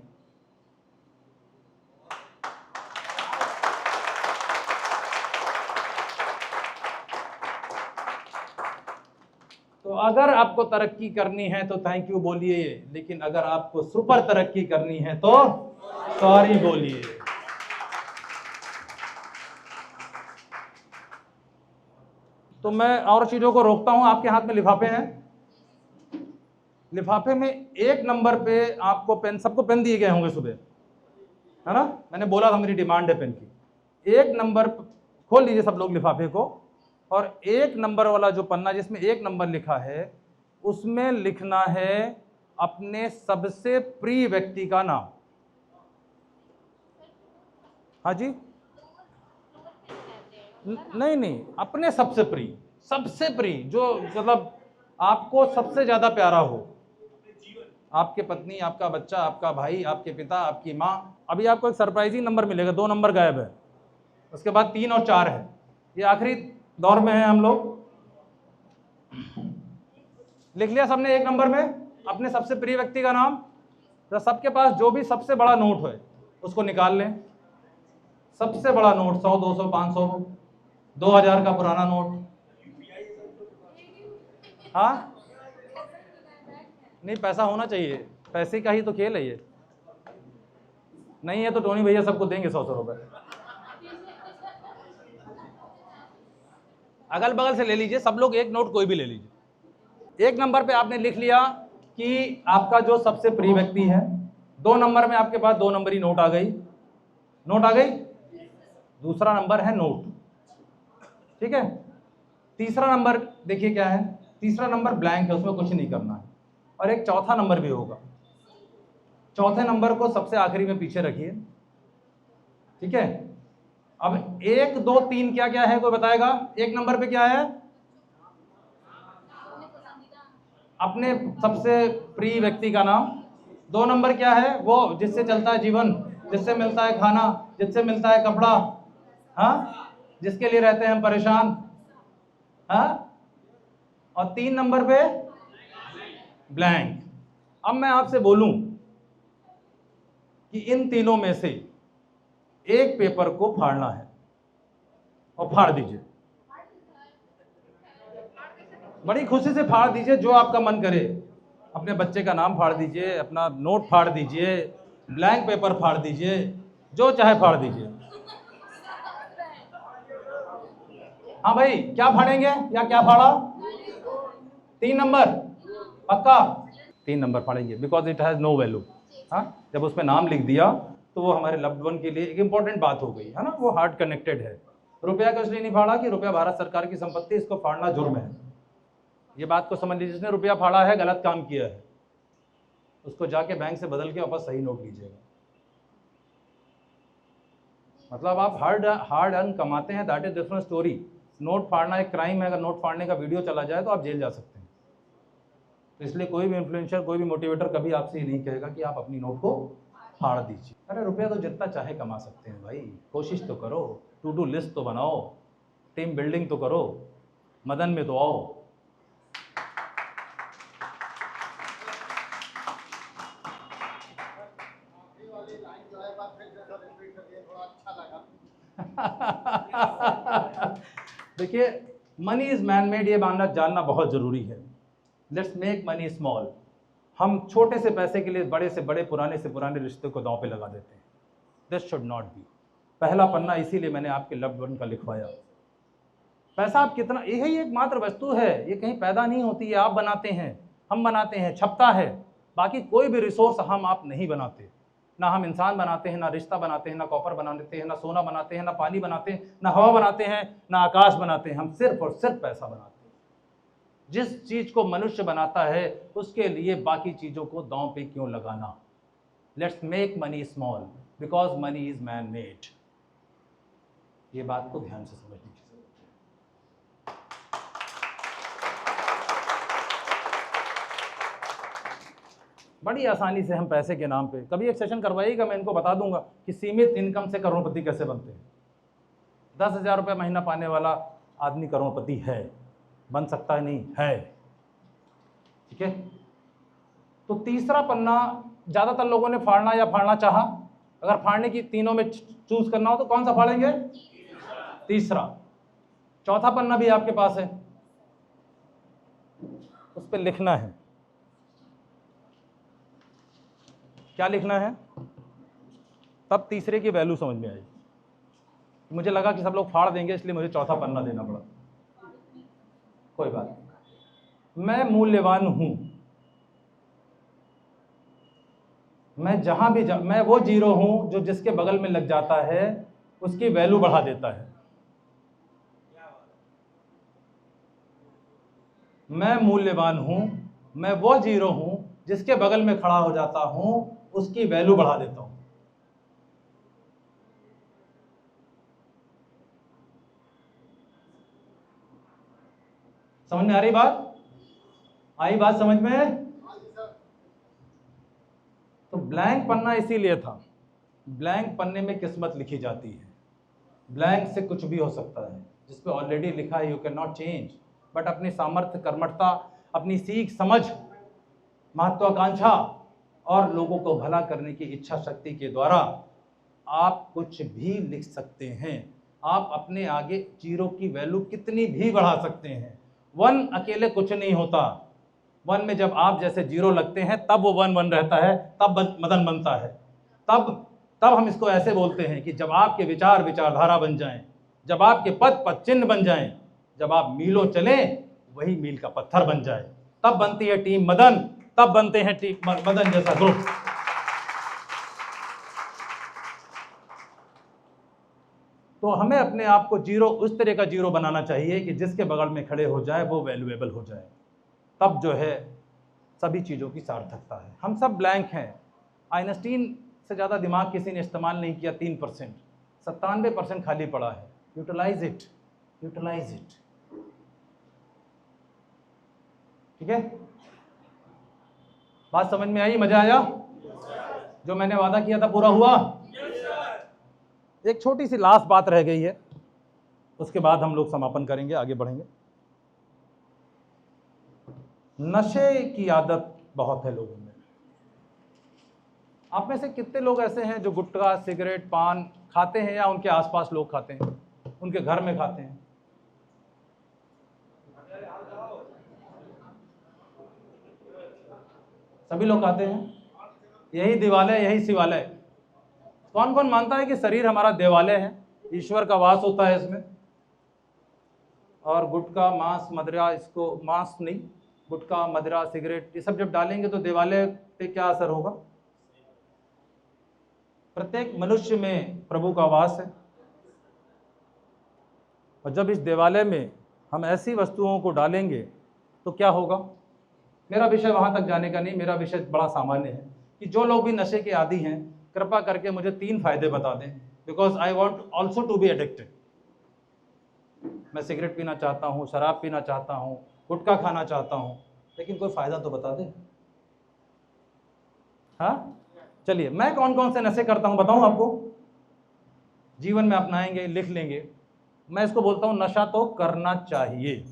तो तो अगर आपको तरक्की करनी है तो थैंक यू बोलिए, लेकिन अगर आपको सुपर तरक्की करनी है तो सॉरी बोलिए। तो मैं और चीजों को रोकता हूं। आपके हाथ में लिफाफे हैं, लिफाफे में 1 नंबर पे आपको पेन, सबको पेन दिए गए होंगे सुबह, है ना? मैंने बोला था मेरी डिमांड है पेन की। 1 नंबर खोल लीजिए सब लोग लिफाफे को, और 1 नंबर वाला जो पन्ना जिसमें 1 नंबर लिखा है, उसमें लिखना है अपने सबसे प्रिय व्यक्ति का नाम। हाँ जी, नहीं, अपने सबसे प्रिय जो मतलब आपको सबसे ज्यादा प्यारा हो, आपके पत्नी, आपका बच्चा, आपका भाई, आपके पिता, आपकी माँ। अभी आपको एक सरप्राइजिंग नंबर मिलेगा, 2 नंबर गायब है, उसके बाद 3 और 4 है। ये आखिरी दौर में है हम लोग। लिख लिया सबने 1 नंबर में अपने सबसे प्रिय व्यक्ति का नाम? तो सबके पास जो भी सबसे बड़ा नोट है उसको निकाल लें। सबसे बड़ा नोट 100, 200, 500, 2000 का पुराना नोट। हाँ, नहीं, पैसा होना चाहिए, पैसे का ही तो खेल है ये। नहीं है तो टोनी भैया सबको देंगे 100-100 रुपए। अगल बगल से ले लीजिए सब लोग, 1 नोट कोई भी ले लीजिए। 1 नंबर पे आपने लिख लिया कि आपका जो सबसे प्रिय व्यक्ति है। 2 नंबर में आपके पास 2 नंबरी नोट आ गई, दूसरा नंबर है नोट, ठीक है। तीसरा नंबर देखिए क्या है, तीसरा नंबर ब्लैंक है, उसमें कुछ नहीं करना है। और एक चौथा नंबर भी होगा, चौथे नंबर को सबसे आखिरी में पीछे रखिए, ठीक है। अब 1, 2, 3 क्या क्या है, कोई बताएगा? 1 नंबर पे क्या है? अपने सबसे प्रिय व्यक्ति का नाम। 2 नंबर क्या है? वो जिससे चलता है जीवन, जिससे मिलता है खाना, जिससे मिलता है कपड़ा, हाँ, जिसके लिए रहते हैं हम परेशान, हाँ। और 3 नंबर पे ब्लैंक। अब मैं आपसे बोलूं कि इन तीनों में से एक पेपर को फाड़ना है, और फाड़ दीजिए, बड़ी खुशी से फाड़ दीजिए, जो आपका मन करे। अपने बच्चे का नाम फाड़ दीजिए, अपना नोट फाड़ दीजिए, ब्लैंक पेपर फाड़ दीजिए, जो चाहे फाड़ दीजिए। हाँ भाई, क्या फाड़ेंगे या क्या फाड़ा? 3 नंबर पक्का? 3 नंबर फाड़ेंगे, because it has no value. हाँ, जब उसमें नाम लिख दिया तो वो हमारे लव्ड वन के लिए एक इंपॉर्टेंट बात हो गई, है ना, वो हार्ट कनेक्टेड है। रुपया को इसलिए नहीं फाड़ा कि रुपया भारत सरकार की संपत्ति, इसको फाड़ना जुर्म है। ये बात को समझ लीजिए, जिसने रुपया फाड़ा है गलत काम किया है, उसको जाके बैंक से बदल के वापस सही नोट लीजिएगा। मतलब आप हार्ड अर्न कमाते हैं, that is different story. Note फाड़ना एक क्राइम है, अगर नोट फाड़ने का वीडियो चला जाए तो आप जेल जा सकते हैं। तो इसलिए कोई भी इन्फ्लुएंसर, कोई भी मोटिवेटर कभी आपसे ये नहीं कहेगा कि आप अपनी नोट को फाड़ दीजिए। अरे रुपया तो जितना चाहे कमा सकते हैं भाई, कोशिश तो करो, टू डू लिस्ट तो बनाओ, टीम बिल्डिंग तो करो, मदन में तो आओ। देखिए, मनी इज मैन मेड, ये मानना जानना बहुत जरूरी है। Let's make money small. हम छोटे से पैसे के लिए बड़े से बड़े, पुराने से पुराने रिश्ते को दांव पे लगा देते हैं। This should not be. पहला पन्ना इसीलिए मैंने आपके लव्ड वन का लिखवाया। पैसा आप कितना, यही एक मात्र वस्तु है, ये कहीं पैदा नहीं होती है, आप बनाते हैं, हम बनाते हैं, छपता है। बाकी कोई भी रिसोर्स हम आप नहीं बनाते। ना हम इंसान बनाते हैं, ना रिश्ता बनाते हैं, ना कॉपर बनाते हैं, ना सोना बनाते हैं, ना पानी बनाते हैं, ना हवा बनाते हैं, ना आकाश बनाते हैं। हम सिर्फ और सिर्फ पैसा बनाते हैं। जिस चीज को मनुष्य बनाता है उसके लिए बाकी चीजों को दांव पे क्यों लगाना? Let's make money small because money is man made. ये बात को ध्यान से समझ लीजिए। बड़ी आसानी से हम पैसे के नाम पे, कभी एक सेशन करवाइएगा, मैं इनको बता दूंगा कि सीमित इनकम से करोड़पति कैसे बनते हैं। 10,000 रुपये महीना पाने वाला आदमी करोड़पति है, बन सकता है? नहीं है, ठीक है। तो तीसरा पन्ना ज्यादातर लोगों ने फाड़ना या फाड़ना चाहा। अगर फाड़ने की तीनों में चूज करना हो तो कौन सा फाड़ेंगे? तीसरा। चौथा पन्ना भी आपके पास है, उस पर लिखना है। क्या लिखना है? तब तीसरे की वैल्यू समझ में आई। मुझे लगा कि सब लोग फाड़ देंगे, इसलिए मुझे चौथा पन्ना देना पड़ा। कोई बात नहीं। मैं मूल्यवान हूं। मैं जहां भी मैं वो जीरो हूं जो जिसके बगल में लग जाता है उसकी वैल्यू बढ़ा देता है। मैं मूल्यवान हूं, मैं वो जीरो हूं जिसके बगल में खड़ा हो जाता हूं, उसकी वैल्यू बढ़ा देता हूं। समझ में आ रही बात? आई बात समझ में? तो ब्लैंक पन्ना इसीलिए था। ब्लैंक पन्ने में किस्मत लिखी जाती है। ब्लैंक से कुछ भी हो सकता है, जिस पे ऑलरेडी लिखा है you can not change. But अपनी सामर्थ्य, कर्मठता, अपनी सीख, समझ, महत्वाकांक्षा और लोगों को भला करने की इच्छा शक्ति के द्वारा आप कुछ भी लिख सकते हैं। आप अपने आगे जीरो की वैल्यू कितनी भी बढ़ा सकते हैं। वन अकेले कुछ नहीं होता। वन में जब आप जैसे जीरो लगते हैं तब वो वन वन रहता है, तब मदन बनता है। तब हम इसको ऐसे बोलते हैं कि जब आपके विचार विचारधारा बन जाएं, जब आपके पद पद चिन्ह बन जाएं, जब आप मीलों चलें वही मील का पत्थर बन जाए, तब बनती है टीम मदन, तब बनते हैं टीम मदन जैसा ग्रुप। तो हमें अपने आप को जीरो, उस तरह का जीरो बनाना चाहिए कि जिसके बगल में खड़े हो जाए वो वैल्यूएबल हो जाए। तब जो है सभी चीज़ों की सार्थकता है। हम सब ब्लैंक हैं। आइंस्टीन से ज़्यादा दिमाग किसी ने इस्तेमाल नहीं किया। 3%, 97% खाली पड़ा है। Utilise it, utilise it. ठीक है, बात समझ में आई? मजा आया? जो मैंने वादा किया था पूरा हुआ? एक छोटी सी लास्ट बात रह गई है, उसके बाद हम लोग समापन करेंगे, आगे बढ़ेंगे। नशे की आदत बहुत है लोगों में। आप में से कितने लोग ऐसे हैं जो गुटखा, सिगरेट, पान खाते हैं या उनके आसपास लोग खाते हैं, उनके घर में खाते हैं? सभी लोग खाते हैं। यही दिवालय, यही शिवालय। कौन कौन मानता है कि शरीर हमारा देवालय है, ईश्वर का वास होता है इसमें? और गुटखा, मांस, मदिरा, इसको मांस नहीं, गुटखा, मदिरा, सिगरेट, ये सब जब डालेंगे तो देवालय पे क्या असर होगा? प्रत्येक मनुष्य में प्रभु का वास है। और जब इस देवालय में हम ऐसी वस्तुओं को डालेंगे तो क्या होगा? मेरा विषय वहाँ तक जाने का नहीं, मेरा विषय बड़ा सामान्य है कि जो लोग भी नशे के आदी हैं, कृपा करके मुझे 3 फायदे बता दें, because I want also to be addicted. मैं सिगरेट पीना चाहता हूँ, शराब पीना चाहता हूँ, गुटखा खाना चाहता हूँ, लेकिन कोई फ़ायदा तो बता दें। हाँ, चलिए, मैं कौन कौन से नशे करता हूँ बताऊँ आपको? जीवन में अपनाएंगे, लिख लेंगे। मैं इसको बोलता हूँ नशा तो करना चाहिए।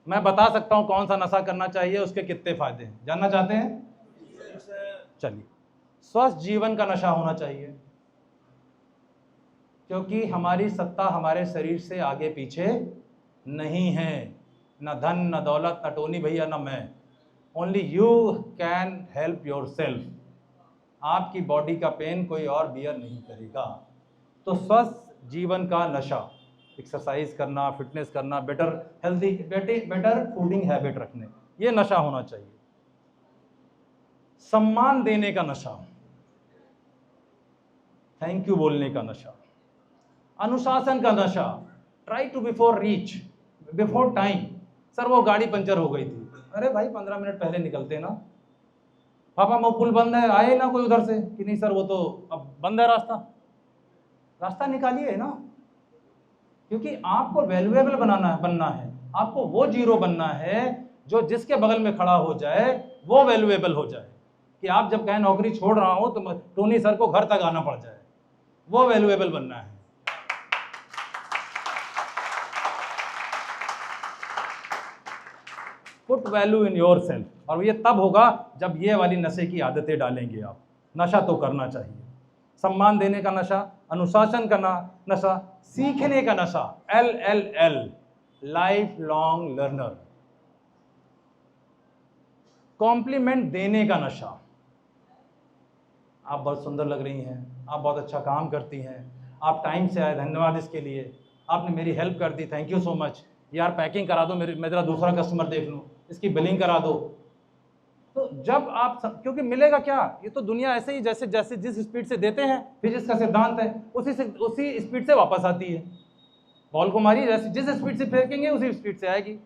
मैं बता सकता हूँ कौन सा नशा करना चाहिए, उसके कितने फायदे हैं। जानना चाहते हैं? चलिए, स्वस्थ जीवन का नशा होना चाहिए, क्योंकि हमारी सत्ता हमारे शरीर से आगे पीछे नहीं है। न धन, न दौलत, न टोनी भैया, न मैं। Only you can help your self. आपकी बॉडी का पेन कोई और बियर नहीं करेगा। तो स्वस्थ जीवन का नशा, एक्सरसाइज करना, फिटनेस करना, better healthy, better fooding habit रखने, ये नशा होना चाहिए। सम्मान देने का नशा, थैंक यू बोलने का नशा, अनुशासन का नशा, try to before reach, before time. Sir वो गाड़ी पंचर हो गई थी, अरे भाई 15 मिनट पहले निकलते ना। पापा वो पुल बंद है, आए ना कोई उधर से कि नहीं सर वो तो अब बंद है रास्ता निकालिए ना। क्योंकि आपको वैल्यूएबल बनना है। आपको वो जीरो बनना है जो जिसके बगल में खड़ा हो जाए वो वैल्यूएबल हो जाए। कि आप जब कहें नौकरी छोड़ रहा हो तो टोनी सर को घर तक आना पड़ जाए, वो वैल्यूएबल बनना है। Put value in your self. और ये तब होगा जब ये वाली नशे की आदतें डालेंगे आप। नशा तो करना चाहिए। सम्मान देने का नशा, अनुशासन का नशा, सीखने का नशा, LLL, life long learner. Compliment देने का नशा। आप बहुत सुंदर लग रही हैं, आप बहुत अच्छा काम करती हैं, आप टाइम से आए, धन्यवाद इसके लिए, आपने मेरी हेल्प कर दी, थैंक यू सो मच। यार पैकिंग करा दो, मेरा दूसरा कस्टमर देख लूँ, इसकी बिलिंग करा दो। तो जब आप क्योंकि मिलेगा क्या, ये तो दुनिया ऐसे ही जैसे जैसे जिस स्पीड से देते हैं, फिजिक्स का सिद्धांत है, उसी स्पीड से वापस आती है। बॉल को मारिए, जैसे जिस स्पीड से फेंकेंगे उसी स्पीड से आएगी।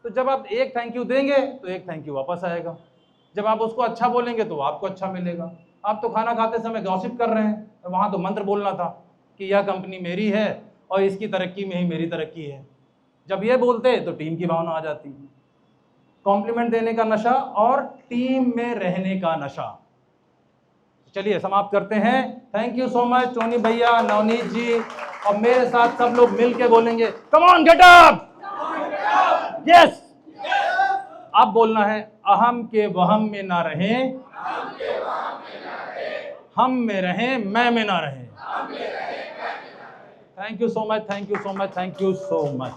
तो जब आप एक थैंक यू देंगे तो एक थैंक यू वापस आएगा, जब आप उसको अच्छा बोलेंगे तो आपको अच्छा मिलेगा। आप तो खाना खाते समय गॉसिप कर रहे हैं, वहाँ तो मंत्र बोलना था कि यह कंपनी मेरी है और इसकी तरक्की में ही मेरी तरक्की है। जब ये बोलते तो टीम की भावना आ जाती। कॉम्प्लीमेंट देने का नशा और टीम में रहने का नशा। चलिए समाप्त करते हैं। Thank you so much Tony भैया, नवनीत जी, और मेरे साथ सब लोग मिल के बोलेंगे come on get up, yes. अब बोलना है अहम के वहम में ना रहें, हम में रहें, मैं में ना रहें। Thank you so much, thank you so much, thank you so much.